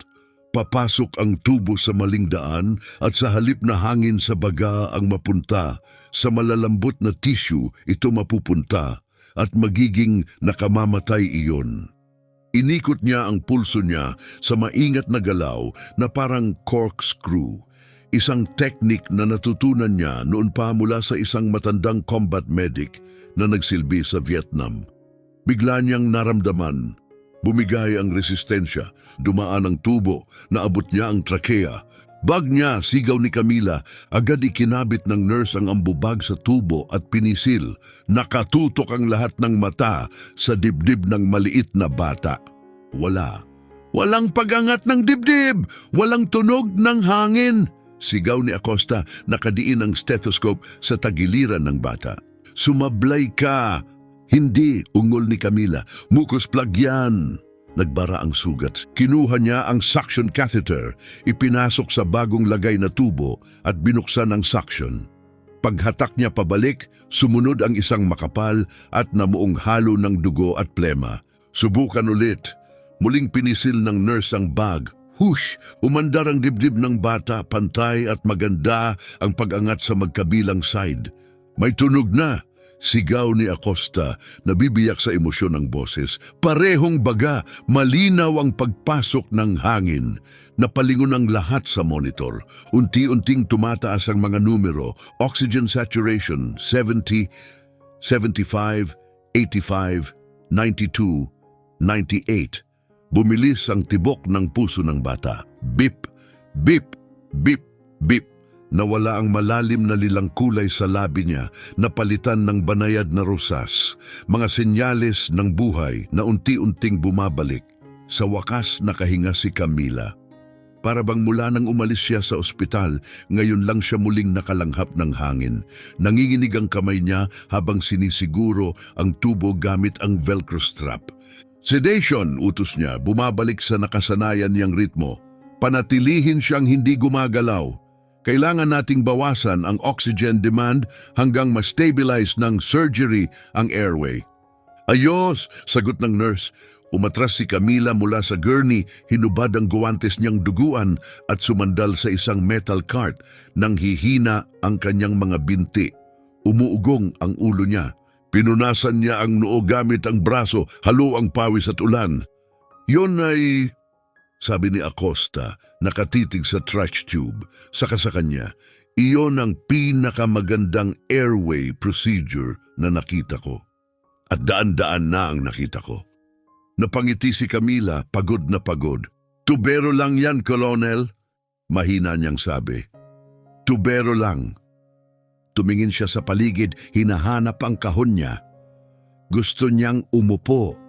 papasok ang tubo sa maling daan at sa halip na hangin sa baga ang mapunta, sa malalambot na tissue ito mapupunta. At magiging nakamamatay iyon. Inikot niya ang pulso niya sa maingat na galaw na parang corkscrew. Isang teknik na natutunan niya noon pa mula sa isang matandang combat medic na nagsilbi sa Vietnam. Bigla niyang naramdaman. Bumigay ang resistensya, dumaan ang tubo, naabot niya ang trakea. Bag niya, sigaw ni Camila, agad ikinabit ng nurse ang ambubag sa tubo at pinisil. Nakatutok ang lahat ng mata sa dibdib ng maliit na bata. Wala. Walang pagangat ng dibdib! Walang tunog ng hangin! Sigaw ni Acosta, nakadiin ang stethoscope sa tagiliran ng bata. Sumablay ka! Hindi, ungol ni Camila. Mucus plug yan. Nagbara ang sugat. Kinuha niya ang suction catheter, ipinasok sa bagong lagay na tubo at binuksan ang suction. Paghatak niya pabalik, sumunod ang isang makapal at namuong halo ng dugo at plema. Subukan ulit. Muling pinisil ng nurse ang bag. Hush! Umandar ang dibdib ng bata, pantay at maganda ang pag-angat sa magkabilang side. May tunog na! Sigaw ni Acosta, nabibiyak sa emosyon ng boses. Parehong baga, malinaw ang pagpasok ng hangin. Napalingon ang lahat sa monitor. Unti-unting tumataas ang mga numero. Oxygen saturation, 70, 75, 85, 92, 98. Bumilis ang tibok ng puso ng bata. Bip, bip, bip, bip. Nawala ang malalim na lilang kulay sa labi niya, napalitan ng banayad na rosas, mga senyales ng buhay na unti-unting bumabalik. Sa wakas nakahinga si Camila. Para bang mula nang umalis siya sa ospital, ngayon lang siya muling nakalanghap ng hangin. Nanginginig ang kamay niya habang sinisiguro ang tubo gamit ang velcro strap. Sedation, utos niya, bumabalik sa nakasanayan niyang ritmo. Panatilihin siyang hindi gumagalaw. Kailangan nating bawasan ang oxygen demand hanggang ma-stabilize ng surgery ang airway. Ayos, sagot ng nurse. Umatras si Camila mula sa gurney, hinubad ang guwantes niyang duguan at sumandal sa isang metal cart nang hihina ang kanyang mga binti. Umuugong ang ulo niya. Pinunasan niya ang noo gamit ang braso, halo ang pawis at ulan. Yon ay... Sabi ni Acosta, nakatitig sa trash tube. Saka sa kanya, iyon ang pinakamagandang airway procedure na nakita ko. At daan-daan na ang nakita ko. Napangiti si Camila, pagod na pagod. Tubero lang yan, Colonel. Mahina niyang sabi. Tubero lang. Tumingin siya sa paligid, hinahanap ang kahon niya. Gusto niyang umupo,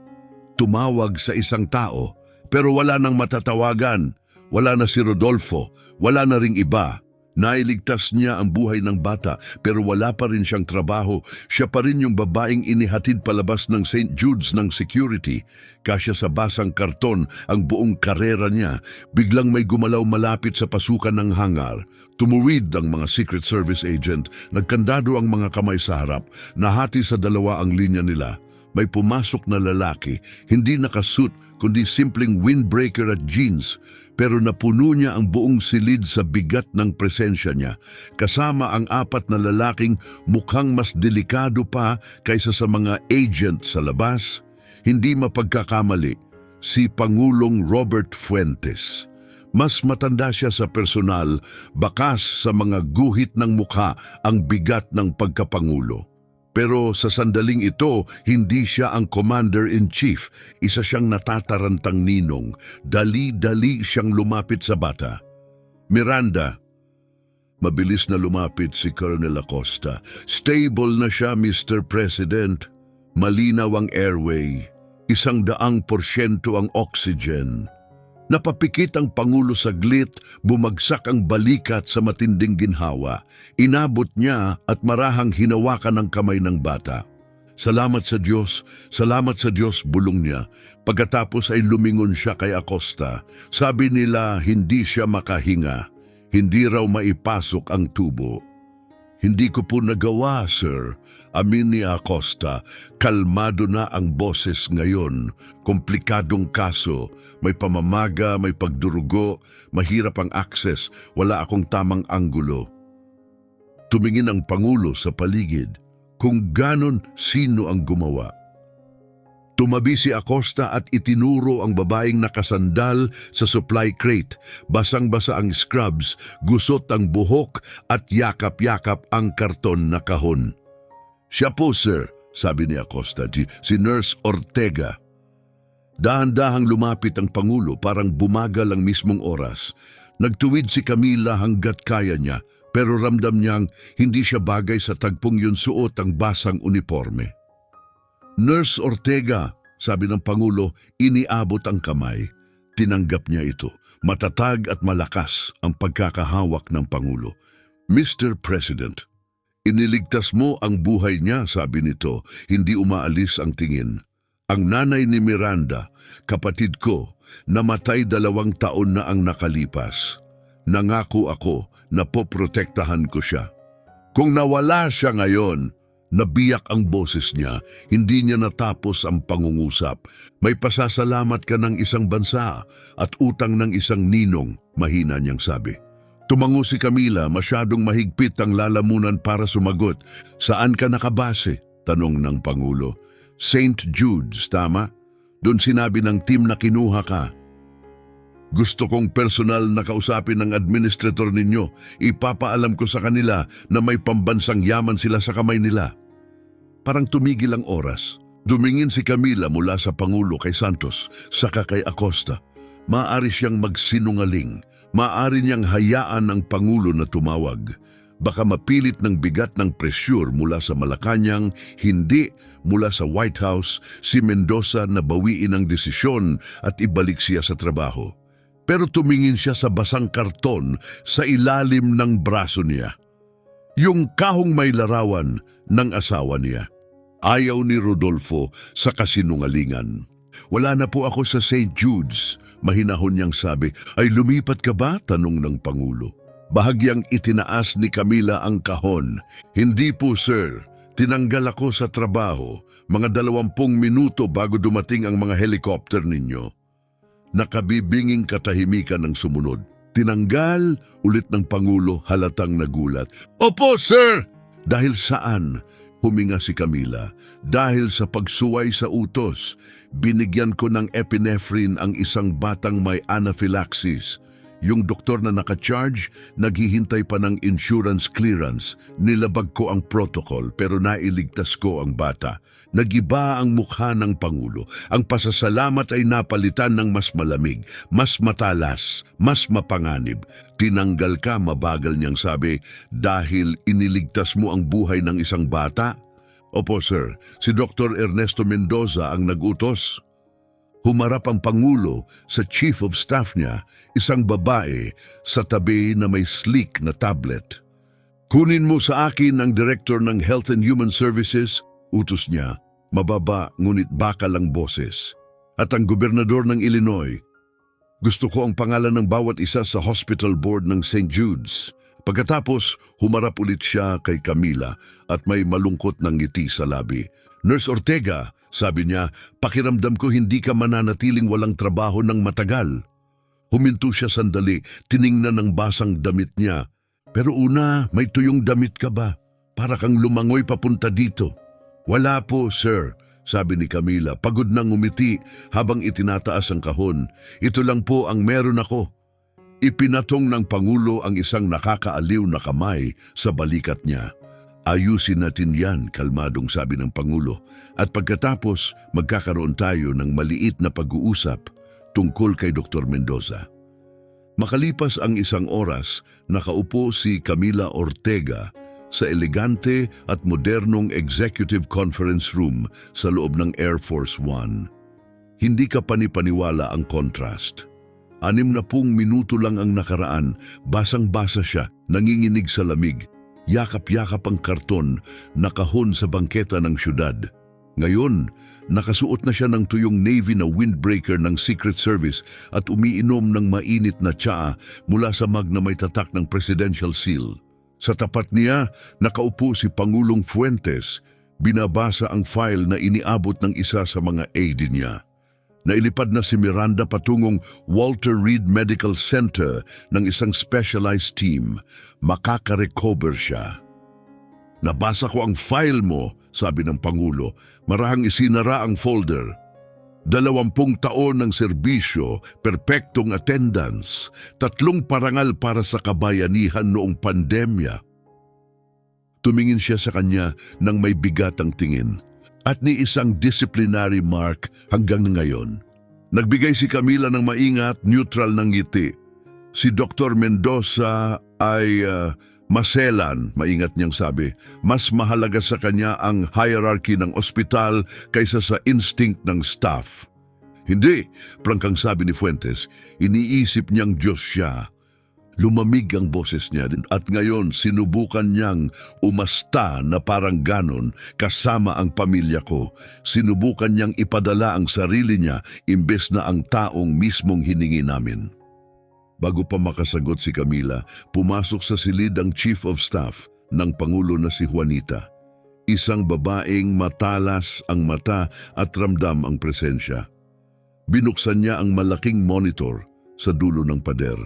tumawag sa isang tao. Pero wala nang matatawagan, wala na si Rodolfo, wala na ring iba. Nailigtas niya ang buhay ng bata pero wala pa rin siyang trabaho. Siya pa rin yung babaeng inihatid palabas ng St. Jude's ng security. Kasya sa basang karton ang buong karera niya. Biglang may gumalaw malapit sa pasukan ng hangar. Tumuwid ang mga Secret Service agent. Nagkandado ang mga kamay sa harap. Nahati sa dalawa ang linya nila. May pumasok na lalaki, hindi nakasuit kundi simpleng windbreaker at jeans, pero napuno niya ang buong silid sa bigat ng presensya niya, kasama ang 4 na lalaking mukhang mas delikado pa kaysa sa mga agent sa labas. Hindi mapagkakamali, si Pangulong Robert Fuentes. Mas matanda siya sa personal, bakas sa mga guhit ng mukha ang bigat ng pagkapangulo. Pero sa sandaling ito, hindi siya ang commander-in-chief. Isa siyang natatarantang ninong. Dali-dali siyang lumapit sa bata. Miranda. Mabilis na lumapit si Colonel Acosta. Stable na siya, Mr. President. Malinaw ang airway. 100% ang oxygen. Napapikit ang Pangulo saglit, bumagsak ang balikat sa matinding ginhawa. Inabot niya at marahang hinawakan ang kamay ng bata. Salamat sa Diyos, bulong niya. Pagkatapos ay lumingon siya kay Acosta. Sabi nila hindi siya makahinga, hindi raw maipasok ang tubo. Hindi ko po nagawa, sir. Amin ni Acosta. Kalmado na ang boses ngayon. Komplikadong kaso. May pamamaga, may pagdurugo, mahirap ang access, wala akong tamang anggulo. Tumingin ang Pangulo sa paligid. Kung ganon, sino ang gumawa? Tumabi si Acosta at itinuro ang babaeng nakasandal sa supply crate. Basang-basa ang scrubs, gusot ang buhok at yakap-yakap ang karton na kahon. "Siya po, sir," sabi ni Acosta, si Nurse Ortega. Dahan-dahang lumapit ang Pangulo, parang bumagal ang mismong oras. Nagtuwid si Camila hanggat kaya niya, pero ramdam niyang hindi siya bagay sa tagpong yun suot ang basang uniforme. "Nurse Ortega," sabi ng Pangulo, iniabot ang kamay. Tinanggap niya ito. Matatag at malakas ang pagkakahawak ng Pangulo. "Mr. President, iniligtas mo ang buhay niya," sabi nito, hindi umaalis ang tingin. "Ang nanay ni Miranda, kapatid ko, namatay 2 taon na ang nakalipas. Nangako ako na poprotektahan ko siya. Kung nawala siya ngayon," nabiyak ang boses niya, hindi niya natapos ang pangungusap. "May pasasalamat ka ng isang bansa at utang ng isang ninong," mahina niyang sabi. Tumango si Camila, masyadong mahigpit ang lalamunan para sumagot. "Saan ka nakabase?" tanong ng Pangulo. "St. Jude's, tama? Doon sinabi ng team na kinuha ka." "Gusto kong personal na kausapin ng administrator ninyo. Ipapaalam ko sa kanila na may pambansang yaman sila sa kamay nila." Parang tumigil ang oras. Dumingin si Camila mula sa Pangulo kay Santos, saka kay Acosta. Maaari siyang magsinungaling. Maaari niyang hayaan ang Pangulo na tumawag. Baka mapilit ng bigat ng presyur mula sa Malacanang, hindi mula sa White House, si Mendoza na bawiin ang desisyon at ibalik siya sa trabaho. Pero tumingin siya sa basang karton sa ilalim ng braso niya. Yung kahong may larawan ng asawa niya. Ayaw ni Rodolfo sa kasinungalingan. "Wala na po ako sa St. Jude's," mahinahon niyang sabi. "Ay, lumipat ka ba?" tanong ng Pangulo. Bahagyang itinaas ni Camila ang kahon. "Hindi po, sir. Tinanggal ako sa trabaho mga 20 minuto bago dumating ang mga helicopter ninyo." Nakabibinging katahimikan ng sumunod. Tinanggal ulit ng Pangulo, halatang nagulat. "Opo, sir!" "Dahil saan?" huminga si Camila. "Dahil sa pagsuway sa utos. Binigyan ko ng epinephrine ang isang batang may anaphylaxis. Yung doktor na naka-charge, naghihintay pa ng insurance clearance. Nilabag ko ang protocol pero nailigtas ko ang bata." Nagiba ang mukha ng Pangulo. Ang pasasalamat ay napalitan ng mas malamig, mas matalas, mas mapanganib. "Tinanggal ka," mabagal niyang sabi, "dahil iniligtas mo ang buhay ng isang bata?" "Opo, sir. Si Dr. Ernesto Mendoza ang nagutos." Humarap ang Pangulo sa Chief of Staff niya, isang babae sa tabi na may sleek na tablet. "Kunin mo sa akin ang Director ng Health and Human Services," utos niya, mababa ngunit bakal ang boses. "At ang Gobernador ng Illinois. Gusto ko ang pangalan ng bawat isa sa Hospital Board ng St. Jude's." Pagkatapos, humarap ulit siya kay Camila at may malungkot na ngiti sa labi. "Nurse Ortega," sabi niya, "pakiramdam ko hindi ka mananatiling walang trabaho ng matagal." Huminto siya sandali, tiningnan ang basang damit niya. "Pero una, may tuyong damit ka ba? Para kang lumangoy papunta dito." "Wala po, sir," sabi ni Camila, pagod nang umiti habang itinataas ang kahon. "Ito lang po ang meron ako." Ipinatong ng Pangulo ang isang nakakaaliw na kamay sa balikat niya. "Ayusin natin yan," kalmadong sabi ng Pangulo. "At pagkatapos, magkakaroon tayo ng maliit na pag-uusap tungkol kay Dr. Mendoza." Makalipas ang 1 oras, nakaupo si Camila Ortega sa elegante at modernong executive conference room sa loob ng Air Force One. Hindi ka panipaniwala ang contrast. 60 minuto lang ang nakaraan, basang-basa siya, nanginginig sa lamig, yakap-yakap ang karton, nakahon sa bangketa ng syudad. Ngayon, nakasuot na siya ng tuyong Navy na windbreaker ng Secret Service at umiinom ng mainit na tsaa mula sa mug na may tatak ng Presidential Seal. Sa tapat niya, nakaupo si Pangulong Fuentes, binabasa ang file na iniabot ng isa sa mga aide niya. Nailipad na si Miranda patungong Walter Reed Medical Center ng isang specialized team. Makaka-recover siya. "Nabasa ko ang file mo," sabi ng Pangulo. "Marahang isinara ang folder." 20 taon ng serbisyo, perpektong attendance, 3 parangal para sa kabayanihan noong pandemya. Tumingin siya sa kanya nang may bigatang tingin at ni isang disciplinary mark hanggang ngayon. Nagbigay si Camila ng maingat, neutral ng ngiti. Si Dr. Mendoza ay maselan, maingat niyang sabi. Mas mahalaga sa kanya ang hierarchy ng ospital kaysa sa instinct ng staff. Hindi, prangkang sabi ni Fuentes, iniisip niyang Diyos siya. Lumamig ang boses niya at ngayon sinubukan niyang umasta na parang ganon kasama ang pamilya ko. Sinubukan niyang ipadala ang sarili niya imbes na ang taong mismong hiningi namin. Bago pa makasagot si Camila, pumasok sa silid ang Chief of Staff ng Pangulo na si Juanita. Isang babaeng matalas ang mata at ramdam ang presensya. Binuksan niya ang malaking monitor sa dulo ng pader.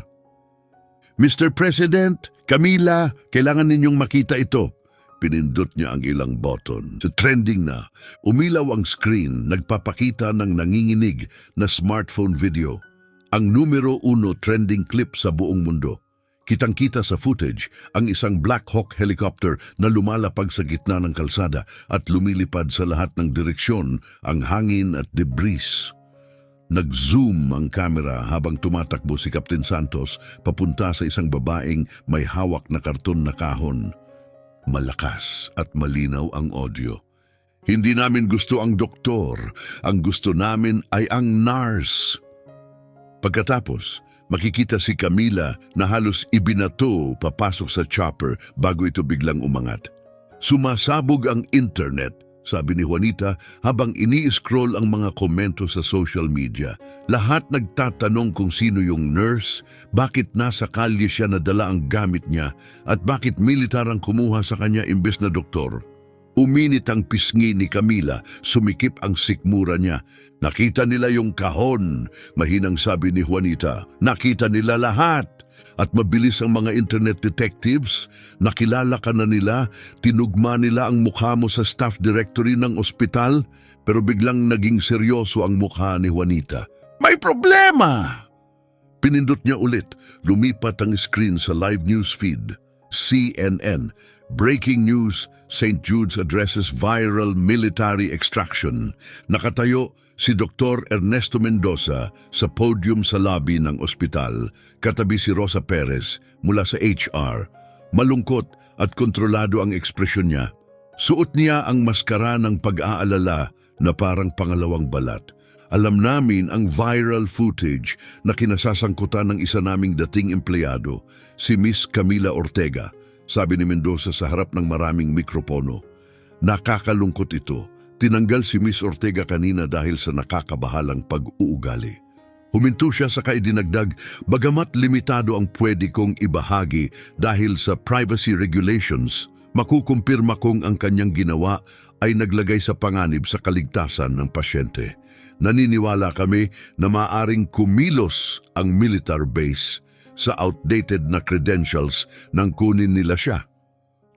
Mr. President, Camila, kailangan ninyong makita ito. Pinindot niya ang ilang button. Sa trending na, umilaw ang screen, nagpapakita ng nanginginig na smartphone video. Ang numero 1 trending clip sa buong mundo. Kitang-kita sa footage ang isang Black Hawk helicopter na lumalapag sa gitna ng kalsada at lumilipad sa lahat ng direksyon, ang hangin at debris. Nag-zoom ang kamera habang tumatakbo si Captain Santos papunta sa isang babaeng may hawak na karton na kahon. Malakas at malinaw ang audio. Hindi namin gusto ang doktor, ang gusto namin ay ang nurse. Pagkatapos, makikita si Camila na halos ibinato papasok sa chopper bago ito biglang umangat. Sumasabog ang internet, sabi ni Juanita habang ini-scroll ang mga komento sa social media. Lahat nagtatanong kung sino yung nurse, bakit nasa kalye siya na dala ang gamit niya, at bakit militar ang kumuha sa kanya imbes na doktor. Uminit ang pisngi ni Camila, sumikip ang sikmura niya. Nakita nila yung kahon, mahinang sabi ni Juanita. Nakita nila lahat. At mabilis ang mga internet detectives, nakilala ka na nila, tinugma nila ang mukha mo sa staff directory ng ospital, pero biglang naging seryoso ang mukha ni Juanita. May problema! Pinindot niya ulit, lumipat ang screen sa live news feed. CNN, breaking news, St. Jude's addresses viral military extraction. Nakatayo si Dr. Ernesto Mendoza sa podium sa lobby ng ospital, katabi si Rosa Perez mula sa HR. Malungkot at kontrolado ang ekspresyon niya. Suot niya ang maskara ng pag-aalala na parang pangalawang balat. Alam namin ang viral footage na kinasasangkutan ng isa naming dating empleyado, si Miss Camila Ortega, sabi ni Mendoza sa harap ng maraming mikropono. Nakakalungkot ito. Tinanggal si Miss Ortega kanina dahil sa nakakabahalang pag-uugali. Huminto siya sa idinagdag, bagamat limitado ang pwede kong ibahagi dahil sa privacy regulations, makukumpirma kong ang kanyang ginawa ay naglagay sa panganib sa kaligtasan ng pasyente. Naniniwala kami na maaring kumilos ang military base sa outdated na credentials nang kunin nila siya.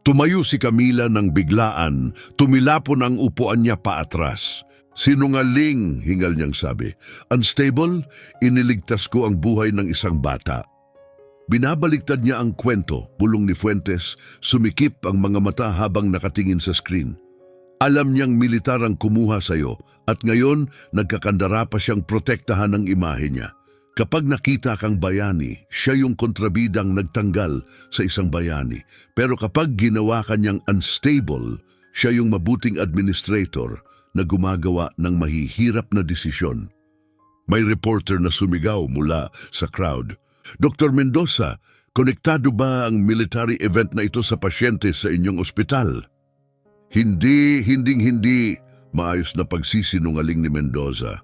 Tumayo si Camila ng biglaan, tumilapon ang upuan niya paatras. Sinungaling, hingal niyang sabi. Unstable, iniligtas ko ang buhay ng isang bata. Binabaliktad niya ang kwento, bulong ni Fuentes, sumikip ang mga mata habang nakatingin sa screen. Alam niyang militar ang kumuha sa'yo at ngayon nagkakandara pa siyang protektahan ng imahe niya. Kapag nakita kang bayani, siya yung kontrabidang nagtanggal sa isang bayani. Pero kapag ginawa kanyang unstable, siya yung mabuting administrator na gumagawa ng mahihirap na desisyon. May reporter na sumigaw mula sa crowd. Dr. Mendoza, konektado ba ang military event na ito sa pasyente sa inyong ospital? Hindi, maayos na pagsisinungaling ni Mendoza.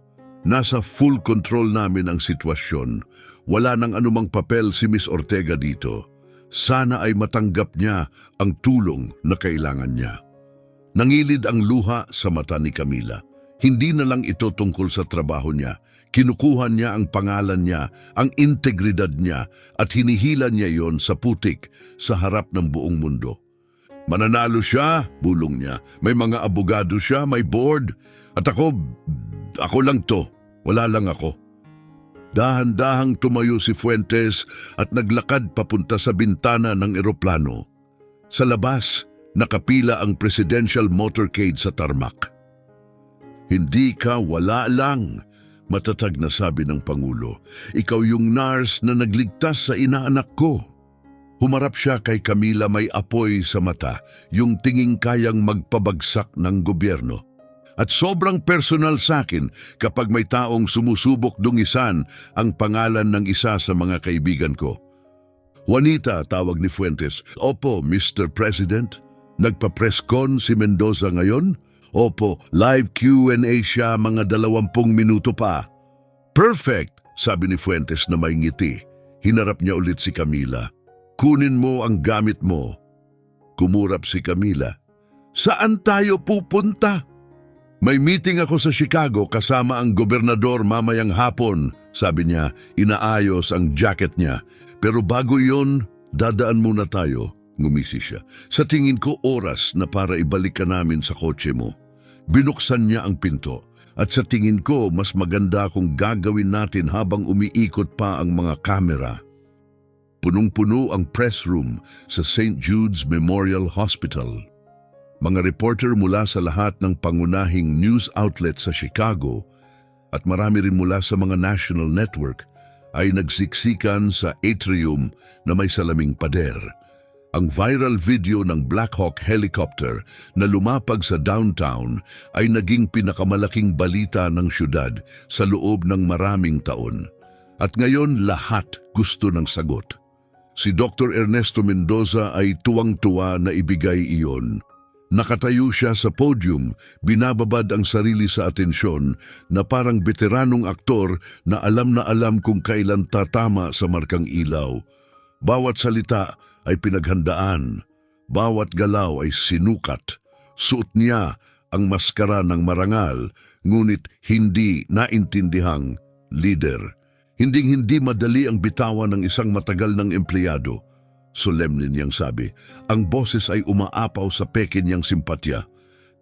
Nasa full control namin ang sitwasyon. Wala nang anumang papel si Miss Ortega dito. Sana ay matanggap niya ang tulong na kailangan niya. Nangilid ang luha sa mata ni Camila. Hindi na lang ito tungkol sa trabaho niya. Kinukuha niya ang pangalan niya, ang integridad niya, at hinihila niya yon sa putik sa harap ng buong mundo. Mananalo siya, bulong niya. May mga abogado siya, may board. At ako, Ako lang to. Wala lang ako. Dahan-dahang tumayo si Fuentes at naglakad papunta sa bintana ng eroplano. Sa labas, nakapila ang presidential motorcade sa tarmac. Hindi ka wala lang, matatag na sabi ng Pangulo. Ikaw yung nurse na nagligtas sa inaanak ko. Humarap siya kay Camila, may apoy sa mata, yung tinging kayang magpabagsak ng gobyerno. At sobrang personal sa akin kapag may taong sumusubok dungisan ang pangalan ng isa sa mga kaibigan ko. Juanita, tawag ni Fuentes. Opo, Mr. President. Nagpa-press con si Mendoza ngayon? Opo, live Q&A siya, mga 20 minuto pa. Perfect, sabi ni Fuentes na may ngiti. Hinarap niya ulit si Camila. Kunin mo ang gamit mo. Kumurap si Camila. Saan tayo pupunta? May meeting ako sa Chicago kasama ang gobernador mamayang hapon, sabi niya, inaayos ang jacket niya. Pero bago yon, dadaan muna tayo. Ngumisi siya. Sa tingin ko oras na para ibalik ka namin sa kotse mo. Binuksan niya ang pinto. At sa tingin ko mas maganda kung gagawin natin habang umiikot pa ang mga kamera. Punong-puno ang press room sa St. Jude's Memorial Hospital. Mga reporter mula sa lahat ng pangunahing news outlet sa Chicago at marami rin mula sa mga national network ay nagsiksikan sa atrium na may salaming pader. Ang viral video ng Black Hawk helicopter na lumapag sa downtown ay naging pinakamalaking balita ng syudad sa loob ng maraming taon. At ngayon lahat gusto ng sagot. Si Dr. Ernesto Mendoza ay tuwang-tuwa na ibigay iyon. Nakatayo siya sa podium, binababad ang sarili sa atensyon na parang veteranong aktor na alam kung kailan tatama sa markang ilaw. Bawat salita ay pinaghandaan, bawat galaw ay sinukat. Suot niya ang maskara ng marangal, ngunit hindi naintindihang leader. Hindi madali ang bitawan ng isang matagal ng empleyado. Solemne niyang sabi, ang boses ay umaapaw sa peke niyang simpatya.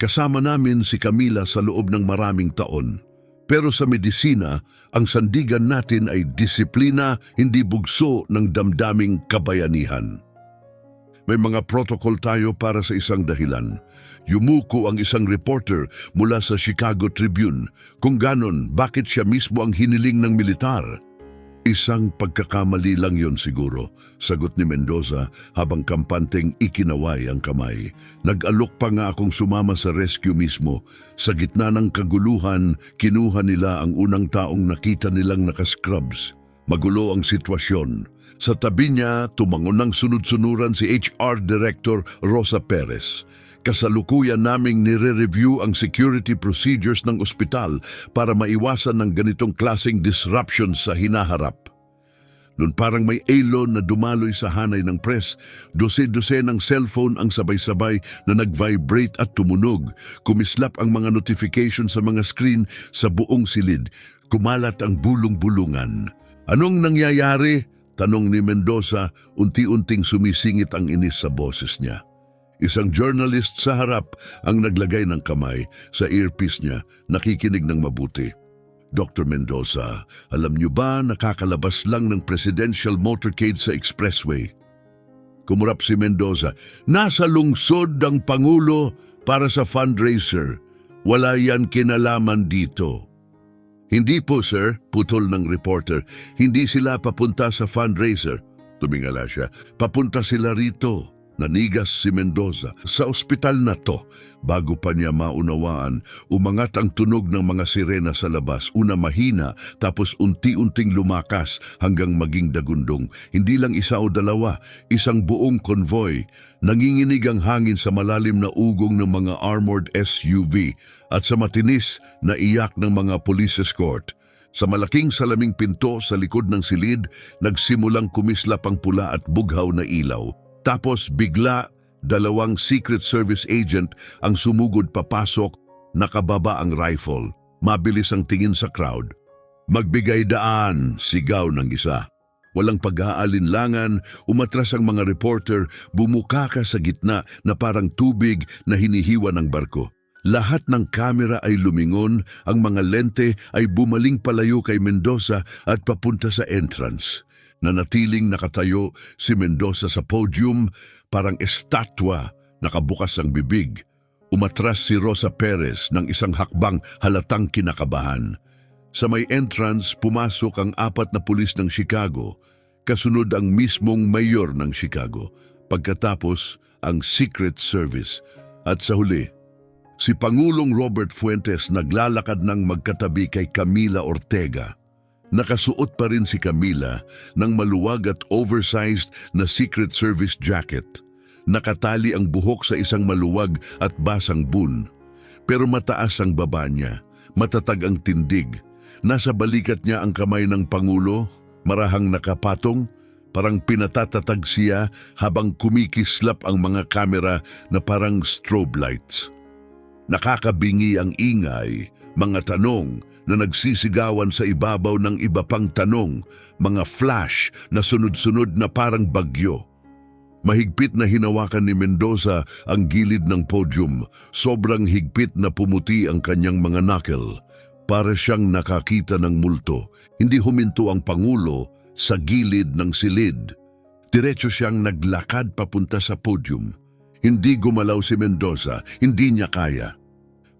Kasama namin si Camila sa loob ng maraming taon. Pero sa medisina, ang sandigan natin ay disiplina, hindi bugso ng damdaming kabayanihan. May mga protocol tayo para sa isang dahilan. Yumuko ang isang reporter mula sa Chicago Tribune. Kung ganon, bakit siya mismo ang hiniling ng militar? Isang pagkakamali lang yon siguro, sagot ni Mendoza habang kampanteng ikinaway ang kamay. Nag-alok pa nga akong sumama sa rescue mismo. Sa gitna ng kaguluhan, kinuha nila ang unang taong nakita nilang nakascrubs. Magulo ang sitwasyon. Sa tabi niya, tumangon ng sunod-sunuran si HR Director Rosa Perez. Kasalukuyan naming nire-review ang security procedures ng ospital para maiwasan ng ganitong klaseng disruption sa hinaharap. Noon parang may alon na dumaloy sa hanay ng press, dose-dose ng cellphone ang sabay-sabay na nag-vibrate at tumunog. Kumislap ang mga notification sa mga screen sa buong silid. Kumalat ang bulong-bulungan. Anong nangyayari? Tanong ni Mendoza, unti-unting sumisingit ang inis sa boses niya. Isang journalist sa harap ang naglagay ng kamay sa earpiece niya, nakikinig ng mabuti. Dr. Mendoza, alam niyo ba nakakalabas lang ng presidential motorcade sa expressway? Kumurap si Mendoza, nasa lungsod ang Pangulo para sa fundraiser. Wala yan kinalaman dito. Hindi po sir, putol ng reporter, hindi sila papunta sa fundraiser. Tumingala siya, papunta sila rito. Nanigas si Mendoza. Sa ospital na to, bago pa niya maunawaan, umangat ang tunog ng mga sirena sa labas. Una mahina, tapos unti-unting lumakas hanggang maging dagundong. Hindi lang isa o dalawa, isang buong konvoy. Nanginginig ang hangin sa malalim na ugong ng mga armored SUV at sa matinis na iyak ng mga police escort. Sa malaking salaming pinto sa likod ng silid, nagsimulang kumislap ang pula at bughaw na ilaw. Tapos bigla, 2 Secret Service agent ang sumugod papasok, nakababa ang rifle. Mabilis ang tingin sa crowd. Magbigay daan, sigaw ng isa. Walang pag-aalinlangan, umatras ang mga reporter, bumukaka sa gitna na parang tubig na hinihiwa ng barko. Lahat ng kamera ay lumingon, ang mga lente ay bumaling palayo kay Mendoza at papunta sa entrance. Nanatiling nakatayo si Mendoza sa podium, parang estatwa, nakabukas ang bibig. Umatras si Rosa Perez ng isang hakbang halatang kinakabahan. Sa may entrance, pumasok ang 4 na pulis ng Chicago, kasunod ang mismong mayor ng Chicago, pagkatapos ang Secret Service. At sa huli, si Pangulong Robert Fuentes naglalakad ng magkatabi kay Camila Ortega. Nakasuot pa rin si Camila ng maluwag at oversized na Secret Service jacket. Nakatali ang buhok sa isang maluwag at basang bun. Pero mataas ang baba niya, matatag ang tindig. Nasa balikat niya ang kamay ng Pangulo, marahang nakapatong, parang pinatatatag siya habang kumikislap ang mga kamera na parang strobe lights. Nakakabingi ang ingay, mga tanong na nagsisigawan sa ibabaw ng iba pang tanong, mga flash na sunod-sunod na parang bagyo. Mahigpit na hinawakan ni Mendoza ang gilid ng podium, sobrang higpit na pumuti ang kanyang mga knuckle. Para siyang nakakita ng multo, hindi huminto ang Pangulo sa gilid ng silid. Diretso siyang naglakad papunta sa podium. Hindi gumalaw si Mendoza, hindi niya kaya.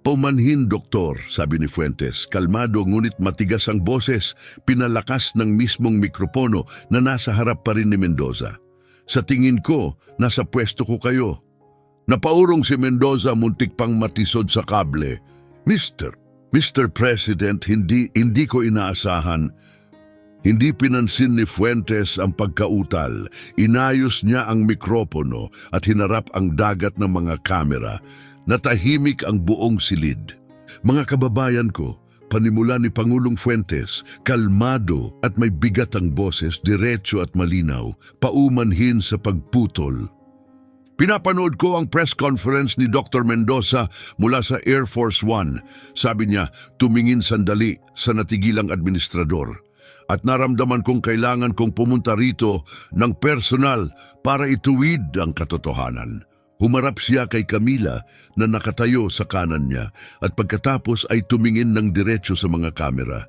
"Paumanhin, doktor," sabi ni Fuentes. Kalmado ngunit matigas ang boses, pinalakas ng mismong mikropono na nasa harap pa rin ni Mendoza. "Sa tingin ko, nasa pwesto ko kayo." Napaurong si Mendoza, muntik pang matisod sa kable. Mr. President, hindi ko inaasahan." Hindi pinansin ni Fuentes ang pagkautal. Inayos niya ang mikropono at hinarap ang dagat ng mga kamera. Natahimik ang buong silid. "Mga kababayan ko," panimula ni Pangulong Fuentes, kalmado at may bigat ang boses, diretso at malinaw, paumanhin sa pagputol. "Pinapanood ko ang press conference ni Dr. Mendoza mula sa Air Force One." Sabi niya, tumingin sandali sa natigilang administrador. "At naramdaman kong kailangan kong pumunta rito ng personal para ituwid ang katotohanan." Humarap siya kay Camila na nakatayo sa kanan niya at pagkatapos ay tumingin ng diretso sa mga kamera.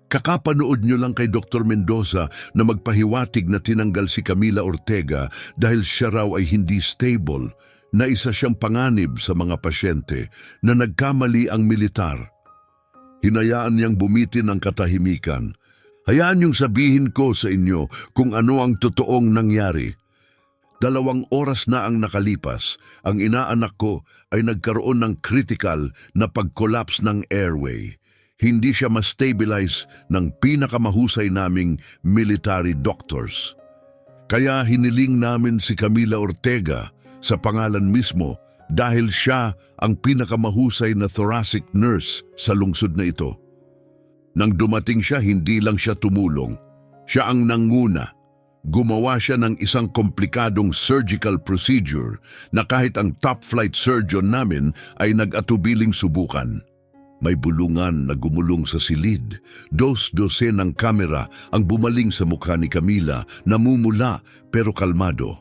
"Kakapanood niyo lang kay Dr. Mendoza na magpahiwatig na tinanggal si Camila Ortega dahil siya raw ay hindi stable, na isa siyang panganib sa mga pasyente, na nagkamali ang militar." Hinayaan niyang bumitin ang katahimikan. "Hayaan niyong sabihin ko sa inyo kung ano ang totoong nangyari. 2 oras na ang nakalipas, ang inaanak ko ay nagkaroon ng critical na pag-collapse ng airway. Hindi siya ma-stabilize ng pinakamahusay naming military doctors. Kaya hiniling namin si Camila Ortega sa pangalan mismo dahil siya ang pinakamahusay na thoracic nurse sa lungsod na ito. Nang dumating siya, hindi lang siya tumulong. Siya ang nanguna. Gumawa siya ng isang komplikadong surgical procedure na kahit ang top flight surgeon namin ay nag-atubiling subukan. May bulungan na gumulong sa silid. 2 ng kamera ang bumaling sa mukha ni Camila, namumula pero kalmado.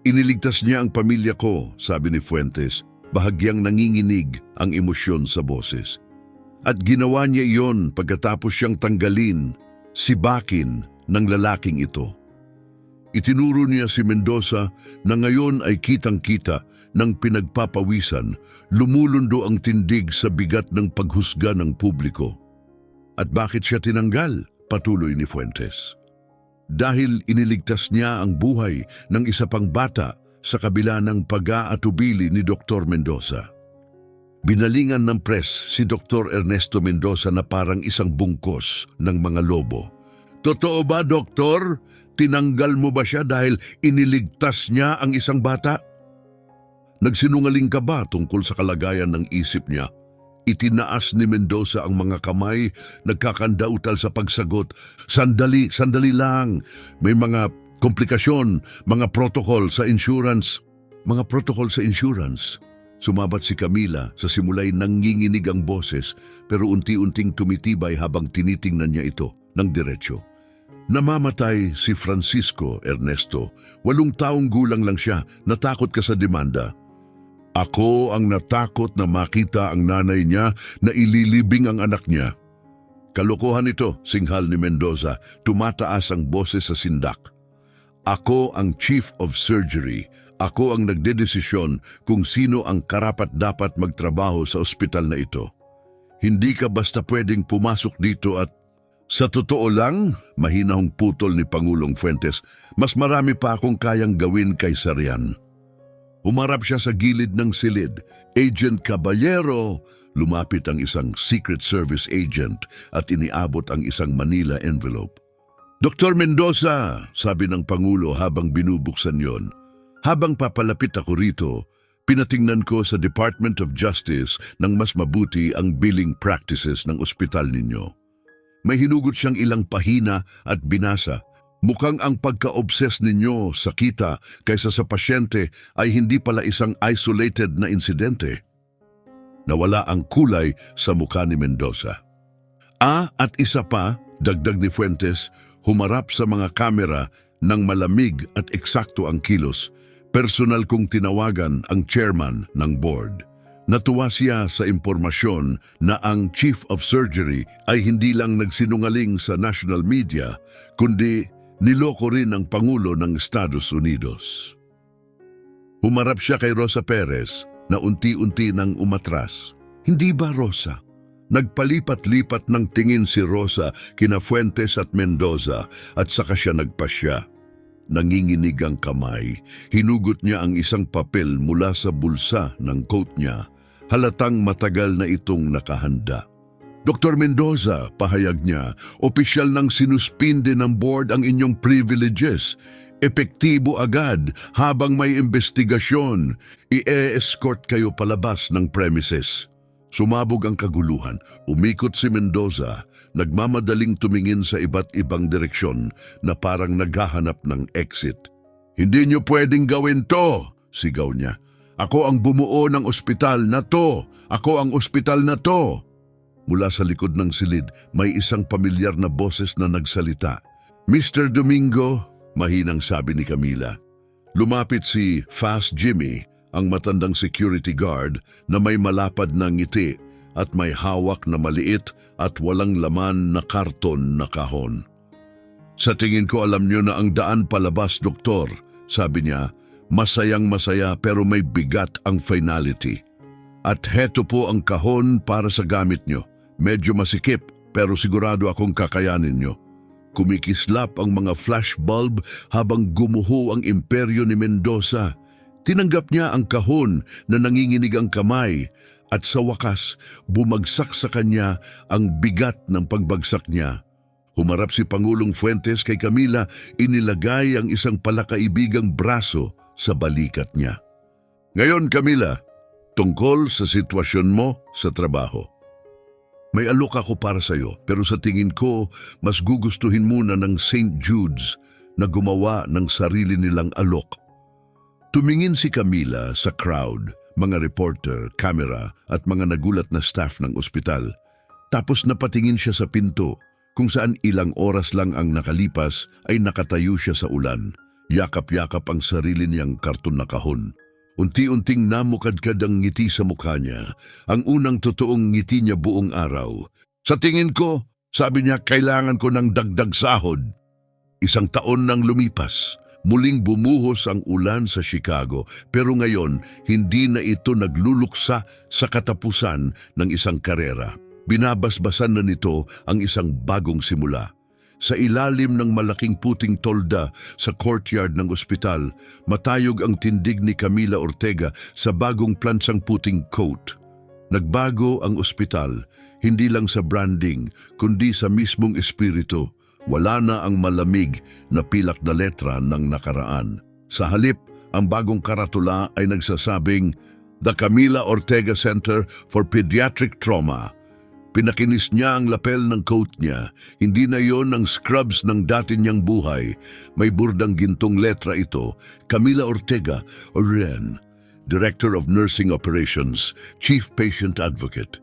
"Iniligtas niya ang pamilya ko," sabi ni Fuentes, bahagyang nanginginig ang emosyon sa boses. "At ginawa niya iyon pagkatapos siyang tanggalin, sibakin ng lalaking ito." Itinuro niya si Mendoza na ngayon ay kitang-kita ng pinagpapawisan, lumulundo ang tindig sa bigat ng paghusga ng publiko. "At bakit siya tinanggal?" patuloy ni Fuentes. "Dahil iniligtas niya ang buhay ng isa pang bata sa kabila ng pag-aatubili ni Dr. Mendoza." Binalingan ng press si Dr. Ernesto Mendoza na parang isang bungkos ng mga lobo. "Totoo ba, Doktor? Tinanggal mo ba siya dahil iniligtas niya ang isang bata?" Nagsinungaling ka ba tungkol sa kalagayan ng isip niya? Itinaas ni Mendoza ang mga kamay, nagkakandautal sa pagsagot. Sandali lang. May mga komplikasyon, mga protocol sa insurance." "Mga protocol sa insurance?" Sumabat si Camila, sa simulay nanginginig ang boses pero unti-unting tumitibay habang tinitingnan niya ito ng diretsyo. "Namamatay si Francisco, Ernesto. 8 taong gulang lang siya, natakot ka sa demanda." Ako ang natakot na makita ang nanay niya na ililibing ang anak niya. Kalokohan ito, singhal ni Mendoza, tumataas ang boses sa sindak. Ako ang Chief of Surgery. Ako ang nagdedesisyon kung sino ang karapat-dapat magtrabaho sa ospital na ito. Hindi ka basta pwedeng pumasok dito at... Sa totoo lang, mahinahong putol ni Pangulong Fuentes, mas marami pa akong kayang gawin kaysa riyan. Humarap siya sa gilid ng silid. Agent Caballero, lumapit ang isang Secret Service agent at iniabot ang isang Manila envelope. Dr. Mendoza, sabi ng Pangulo habang binubuksan yon. Habang papalapit ako rito, pinatingnan ko sa Department of Justice ng mas mabuti ang billing practices ng ospital ninyo. May hinugot siyang ilang pahina at binasa. Mukhang ang pagka-obses ninyo sa kita kaysa sa pasyente ay hindi pala isang isolated na insidente. Nawala ang kulay sa mukha ni Mendoza. At isa pa, dagdag ni Fuentes, humarap sa mga kamera ng malamig at eksakto ang kilos. Personal kong tinawagan ang chairman ng board. Natuwa siya sa impormasyon na ang Chief of Surgery ay hindi lang nagsinungaling sa national media, kundi niloko rin ang Pangulo ng Estados Unidos. Humarap siya kay Rosa Perez na unti-unti nang umatras. Hindi ba, Rosa? Nagpalipat-lipat ng tingin si Rosa kina Fuentes at Mendoza at saka siya nagpasya. Nanginginig ang kamay. Hinugot niya ang isang papel mula sa bulsa ng coat niya. Halatang matagal na itong nakahanda. Dr. Mendoza, pahayag niya, opisyal nang sinuspinde ng board ang inyong privileges. Epektibo agad habang may investigasyon. I-escort kayo palabas ng premises. Sumabog ang kaguluhan. Umikot si Mendoza, nagmamadaling tumingin sa iba't ibang direksyon na parang naghahanap ng exit. Hindi niyo pwedeng gawin to, sigaw niya. Ako ang bumuo ng ospital na to. Ako ang ospital na to. Mula sa likod ng silid, may isang pamilyar na boses na nagsalita. Mr. Domingo, mahinang sabi ni Camila. Lumapit si Fast Jimmy, ang matandang security guard na may malapad na ngiti at may hawak na maliit at walang laman na karton na kahon. Sa tingin ko alam niyo na ang daan palabas, doktor, sabi niya. Masayang-masaya pero may bigat ang finality. At heto po ang kahon para sa gamit nyo. Medyo masikip pero sigurado akong kakayanin nyo. Kumikislap ang mga flashbulb habang gumuho ang imperyo ni Mendoza. Tinanggap niya ang kahon na nanginginig ang kamay at sa wakas bumagsak sa kanya ang bigat ng pagbagsak niya. Humarap si Pangulong Fuentes kay Camila, inilagay ang isang palakaibigang braso sa balikat niya. Ngayon, Camila, tungkol sa sitwasyon mo sa trabaho. May alok ako para sa'yo, pero sa tingin ko, mas gugustuhin muna ng St. Jude's na gumawa ng sarili nilang alok. Tumingin si Camila sa crowd, mga reporter, camera at mga nagulat na staff ng ospital. Tapos napatingin siya sa pinto, kung saan ilang oras lang ang nakalipas ay nakatayo siya sa ulan. Yakap-yakap ang sarili niyang karton na kahon. Unti-unting namukadkad ang ngiti sa mukha niya, ang unang totoong ngiti niya buong araw. Sa tingin ko, sabi niya, kailangan ko ng dagdag sahod. Isang taon nang lumipas, muling bumuhos ang ulan sa Chicago, pero ngayon hindi na ito nagluluksa sa katapusan ng isang karera. Binabasbasan na nito ang isang bagong simula. Sa ilalim ng malaking puting tolda sa courtyard ng ospital, matayog ang tindig ni Camila Ortega sa bagong plansang puting coat. Nagbago ang ospital, hindi lang sa branding, kundi sa mismong espiritu. Wala na ang malamig na pilak na letra ng nakaraan. Sa halip, ang bagong karatula ay nagsasabing, The Camila Ortega Center for Pediatric Trauma. Pinakinis niya ang lapel ng coat niya. Hindi na yon ang scrubs ng dati niyang buhay. May burdang gintong letra ito, Camila Ortega, o REN, Director of Nursing Operations, Chief Patient Advocate.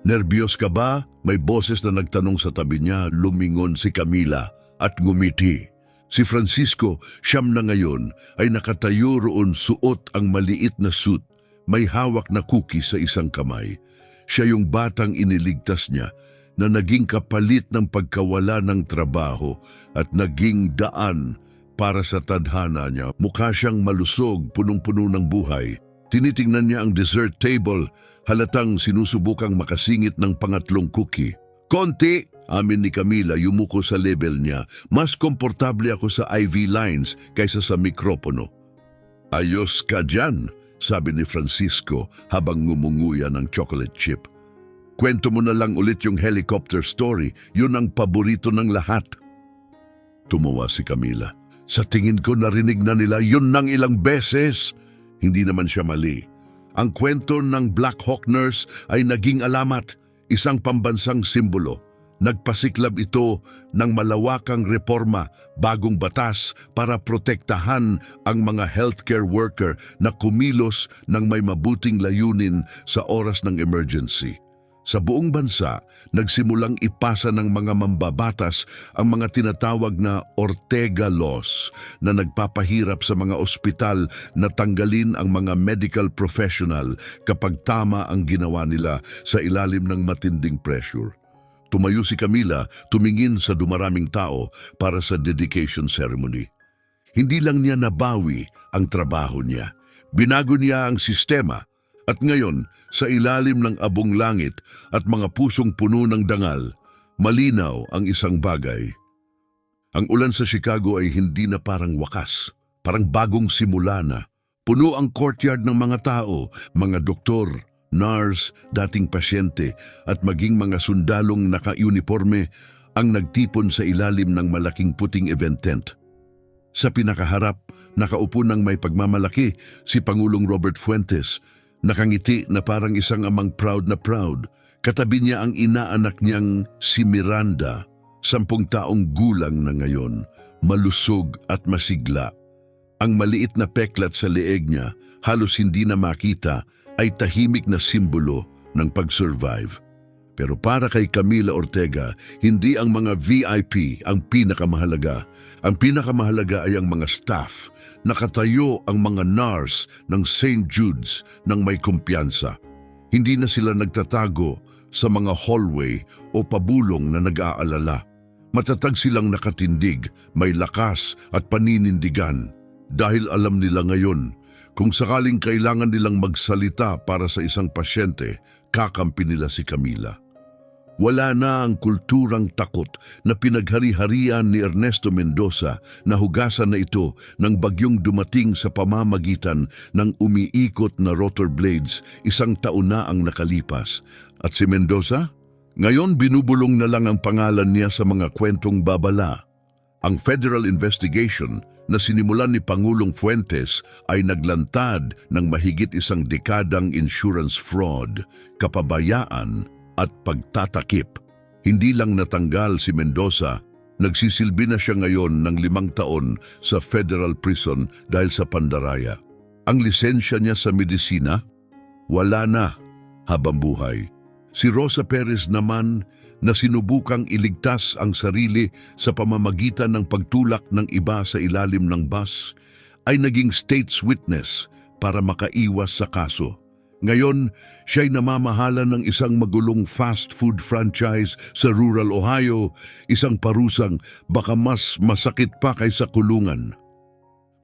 Nerbiyos ka ba? May boses na nagtanong sa tabi niya. Lumingon si Camila at ngumiti. Si Francisco, siyam na ngayon, ay nakatayo roon suot ang maliit na suit. May hawak na cookie sa isang kamay. Siya yung batang iniligtas niya na naging kapalit ng pagkawala ng trabaho at naging daan para sa tadhana niya. Mukha siyang malusog, punong-puno ng buhay. Tinitingnan niya ang dessert table, halatang sinusubukang makasingit ng pangatlong cookie. Konti, amin ni Camila, yumuko sa level niya. Mas komportable ako sa IV lines kaysa sa mikropono. Ayos ka dyan, sabi ni Francisco habang ngumunguya ng chocolate chip. Kwento mo na lang ulit yung helicopter story, yun ang paborito ng lahat. Tumawa si Camila. Sa tingin ko narinig na nila yun ng ilang beses. Hindi naman siya mali. Ang kwento ng Black Hawk Nurse ay naging alamat, isang pambansang simbolo. Nagpasiklab ito ng malawakang reforma, bagong batas para protektahan ang mga healthcare worker na kumilos ng may mabuting layunin sa oras ng emergency. Sa buong bansa, nagsimulang ipasa ng mga mambabatas ang mga tinatawag na Ortega Laws na nagpapahirap sa mga ospital na tanggalin ang mga medical professional kapag tama ang ginawa nila sa ilalim ng matinding pressure. Tumayo si Camila, tumingin sa dumaraming tao para sa dedication ceremony. Hindi lang niya nabawi ang trabaho niya. Binago niya ang sistema. At ngayon, sa ilalim ng abong langit at mga pusong puno ng dangal, malinaw ang isang bagay. Ang ulan sa Chicago ay hindi na parang wakas, parang bagong simula na. Puno ang courtyard ng mga tao, mga doktor, nurse, dating pasyente at maging mga sundalong naka-uniforme ang nagtipon sa ilalim ng malaking puting event tent. Sa pinakaharap, nakaupo ng may pagmamalaki si Pangulong Robert Fuentes. Nakangiti na parang isang amang proud na proud. Katabi niya ang inaanak niyang si Miranda, 10 taong gulang na ngayon, malusog at masigla. Ang maliit na peklat sa leeg niya, halos hindi na makita, ay tahimik na simbolo ng pag-survive. Pero para kay Camila Ortega, hindi ang mga VIP ang pinakamahalaga. Ang pinakamahalaga ay ang mga staff. Nakatayo ang mga nurse ng St. Jude's ng may kumpiyansa. Hindi na sila nagtatago sa mga hallway o pabulong na nag-aalala. Matatag silang nakatindig, may lakas at paninindigan. Dahil alam nila ngayon, kung sakaling kailangan nilang magsalita para sa isang pasyente, kakampi nila si Camila. Wala na ang kulturang takot na pinaghari-harian ni Ernesto Mendoza na hugasan na ito ng bagyong dumating sa pamamagitan ng umiikot na rotor blades 1 taon na ang nakalipas. At si Mendoza? Ngayon binubulong na lang ang pangalan niya sa mga kwentong babala. Ang federal investigation na sinimulan ni Pangulong Fuentes ay naglantad ng mahigit 1 dekadang insurance fraud, kapabayaan at pagtatakip. Hindi lang natanggal si Mendoza, nagsisilbi na siya ngayon ng 5 taon sa federal prison dahil sa pandaraya. Ang lisensya niya sa medisina, wala na habang buhay. Si Rosa Perez naman na sinubukang iligtas ang sarili sa pamamagitan ng pagtulak ng iba sa ilalim ng bus, ay naging state's witness para makaiwas sa kaso. Ngayon, siya'y namamahala ng isang magulong fast food franchise sa rural Ohio, isang parusang baka mas masakit pa kaysa kulungan.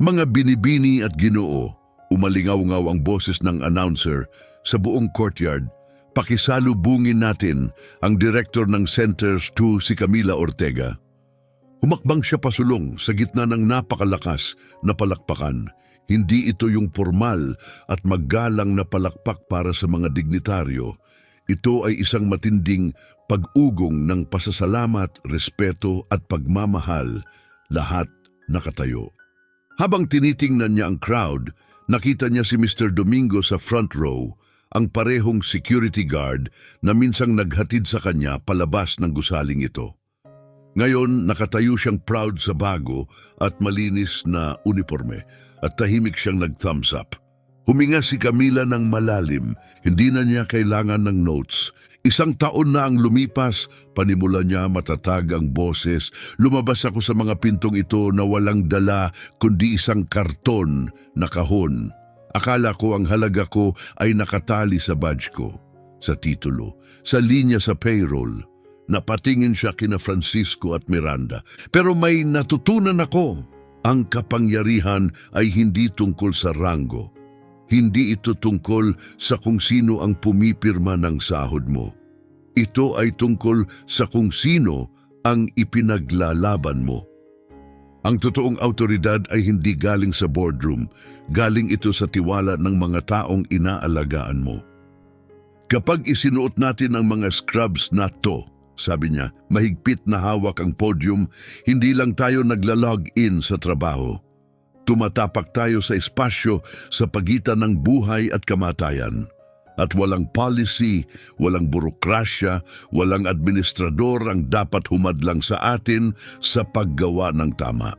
Mga binibini at Ginoo, umalingaw-ngaw ang boses ng announcer sa buong courtyard. Pakisalubungin natin ang director ng Centers 2 si Camila Ortega. Humakbang siya pasulong sa gitna ng napakalakas na palakpakan. Hindi ito yung formal at maggalang na palakpak para sa mga dignitaryo. Ito ay isang matinding pag-ugong ng pasasalamat, respeto at pagmamahal, lahat nakatayo. Habang tinitingnan niya ang crowd, nakita niya si Mr. Domingo sa front row, ang parehong security guard na minsang naghatid sa kanya palabas ng gusaling ito. Ngayon, nakatayo siyang proud sa bago at malinis na uniforme at tahimik siyang nag-thumbs up. Huminga si Camila ng malalim, hindi na niya kailangan ng notes. 1 taon na ang lumipas, panimula niya matatag ang boses. Lumabas ako sa mga pintong ito na walang dala kundi isang karton na kahon. Akala ko ang halaga ko ay nakatali sa badge ko, sa titulo, sa linya sa payroll. Napatingin siya kina Francisco at Miranda. Pero may natutunan ako. Ang kapangyarihan ay hindi tungkol sa ranggo. Hindi ito tungkol sa kung sino ang pumipirma ng sahod mo. Ito ay tungkol sa kung sino ang ipinaglalaban mo. Ang totoong autoridad ay hindi galing sa boardroom, galing ito sa tiwala ng mga taong inaalagaan mo. Kapag isinuot natin ang mga scrubs na to, sabi niya, mahigpit na hawak ang podium, hindi lang tayo naglalog in sa trabaho. Tumatapak tayo sa espasyo sa pagitan ng buhay at kamatayan. At walang policy, walang burokrasya, walang administrador ang dapat humadlang sa atin sa paggawa ng tama.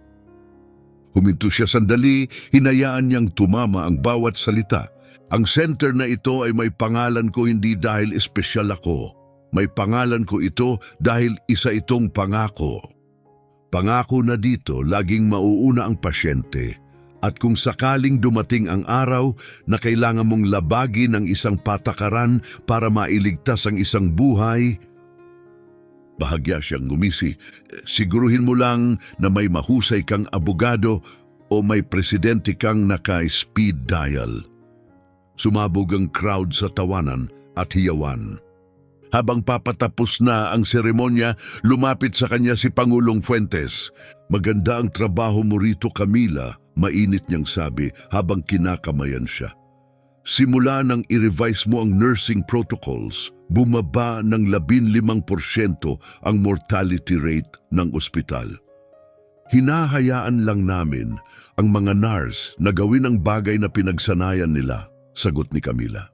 Huminto siya sandali, hinayaan niyang tumama ang bawat salita. Ang center na ito ay may pangalan ko hindi dahil espesyal ako. May pangalan ko ito dahil isa itong pangako. Pangako na dito laging mauuna ang pasyente. At kung sakaling dumating ang araw na kailangan mong labagin ang isang patakaran para mailigtas ang isang buhay, bahagya siyang ngumisi. Siguruhin mo lang na may mahusay kang abogado o may presidente kang naka-speed dial. Sumabog ang crowd sa tawanan at hiyawan. Habang papatapos na ang seremonya, lumapit sa kanya si Pangulong Fuentes. Maganda ang trabaho mo rito, Camila, mainit niyang sabi habang kinakamayan siya. Simula nang i-revise mo ang nursing protocols, bumaba ng 15% ang mortality rate ng ospital. Hinahayaan lang namin ang mga nurse na gawin ang bagay na pinagsanayan nila, sagot ni Camila.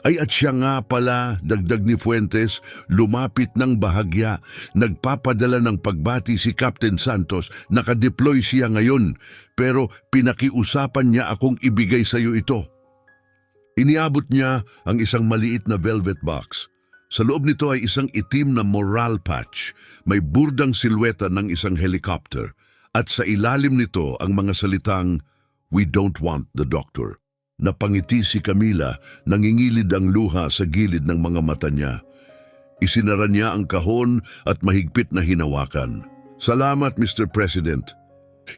Ay at siya nga pala, dagdag ni Fuentes, lumapit ng bahagya, nagpapadala ng pagbati si Captain Santos, nakadeploy siya ngayon, pero pinakiusapan niya akong ibigay sa iyo ito. Iniabot niya ang isang maliit na velvet box. Sa loob nito ay isang itim na morale patch, may burdang silweta ng isang helicopter, at sa ilalim nito ang mga salitang, "We don't want the doctor." Napangiti si Camila, nangingilid ang luha sa gilid ng mga mata niya. Isinara niya ang kahon at mahigpit na hinawakan. "Salamat, Mr. President."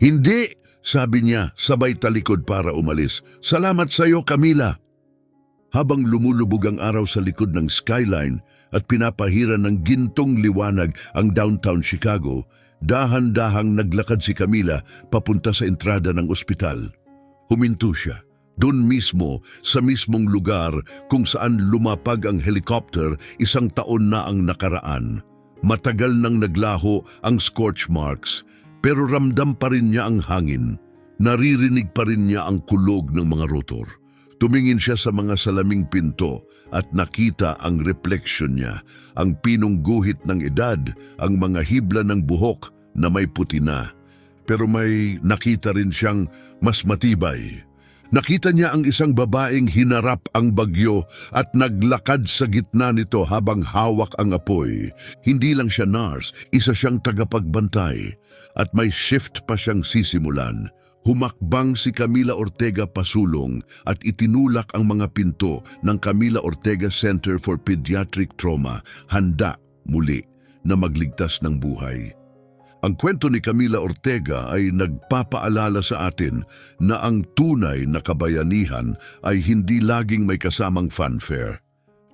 "Hindi!" sabi niya, sabay talikod para umalis. "Salamat sa iyo, Camila." Habang lumulubog ang araw sa likod ng skyline at pinapahiran ng gintong liwanag ang downtown Chicago, dahan-dahang naglakad si Camila papunta sa entrada ng ospital. Huminto siya. Doon mismo, sa mismong lugar kung saan lumapag ang helicopter 1 taon na ang nakaraan. Matagal nang naglaho ang scorch marks, pero ramdam pa rin niya ang hangin. Naririnig pa rin niya ang kulog ng mga rotor. Tumingin siya sa mga salaming pinto at nakita ang refleksyon niya, ang pinong guhit ng edad, ang mga hibla ng buhok na may puti na. Pero may nakita rin siyang mas matibay. Nakita niya ang isang babaeng hinarap ang bagyo at naglakad sa gitna nito habang hawak ang apoy. Hindi lang siya nurse, isa siyang tagapagbantay. At may shift pa siyang sisimulan. Humakbang si Camila Ortega pasulong at itinulak ang mga pinto ng Camila Ortega Center for Pediatric Trauma, handa muli na magligtas ng buhay. Ang kwento ni Camila Ortega ay nagpapaalala sa atin na ang tunay na kabayanihan ay hindi laging may kasamang fanfare.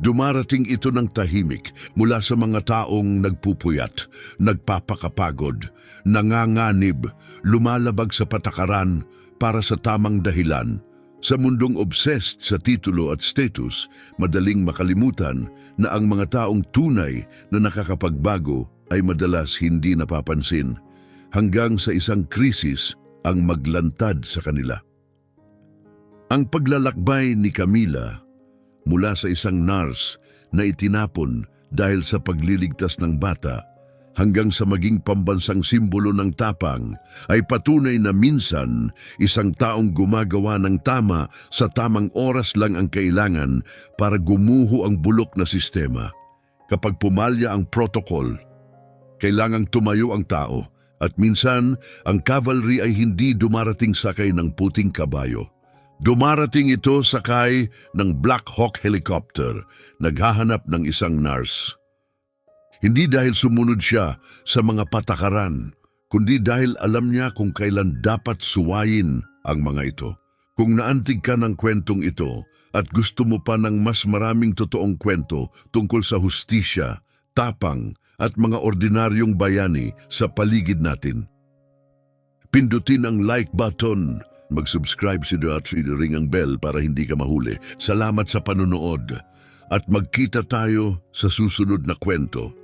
Dumarating ito ng tahimik mula sa mga taong nagpupuyat, nagpapakapagod, nanganganib, lumalabag sa patakaran para sa tamang dahilan. Sa mundong obsessed sa titulo at status, madaling makalimutan na ang mga taong tunay na nakakapagbago ay madalas hindi napapansin hanggang sa isang krisis ang maglantad sa kanila. Ang paglalakbay ni Camila mula sa isang nurse na itinapon dahil sa pagliligtas ng bata hanggang sa maging pambansang simbolo ng tapang ay patunay na minsan isang taong gumagawa ng tama sa tamang oras lang ang kailangan para gumuho ang bulok na sistema. Kapag pumalya ang protocol, kailangang tumayo ang tao at minsan ang cavalry ay hindi dumarating sakay ng puting kabayo. Dumarating ito sakay ng Black Hawk helicopter, naghahanap ng isang nurse. Hindi dahil sumunod siya sa mga patakaran, kundi dahil alam niya kung kailan dapat suwayin ang mga ito. Kung naantig ka ng kwentong ito at gusto mo pa ng mas maraming totoong kwento tungkol sa hustisya, tapang at mga ordinaryong bayani sa paligid natin, pindutin ang like button, mag-subscribe at ring ang bell para hindi ka mahuli. Salamat sa panunood at magkita tayo sa susunod na kwento.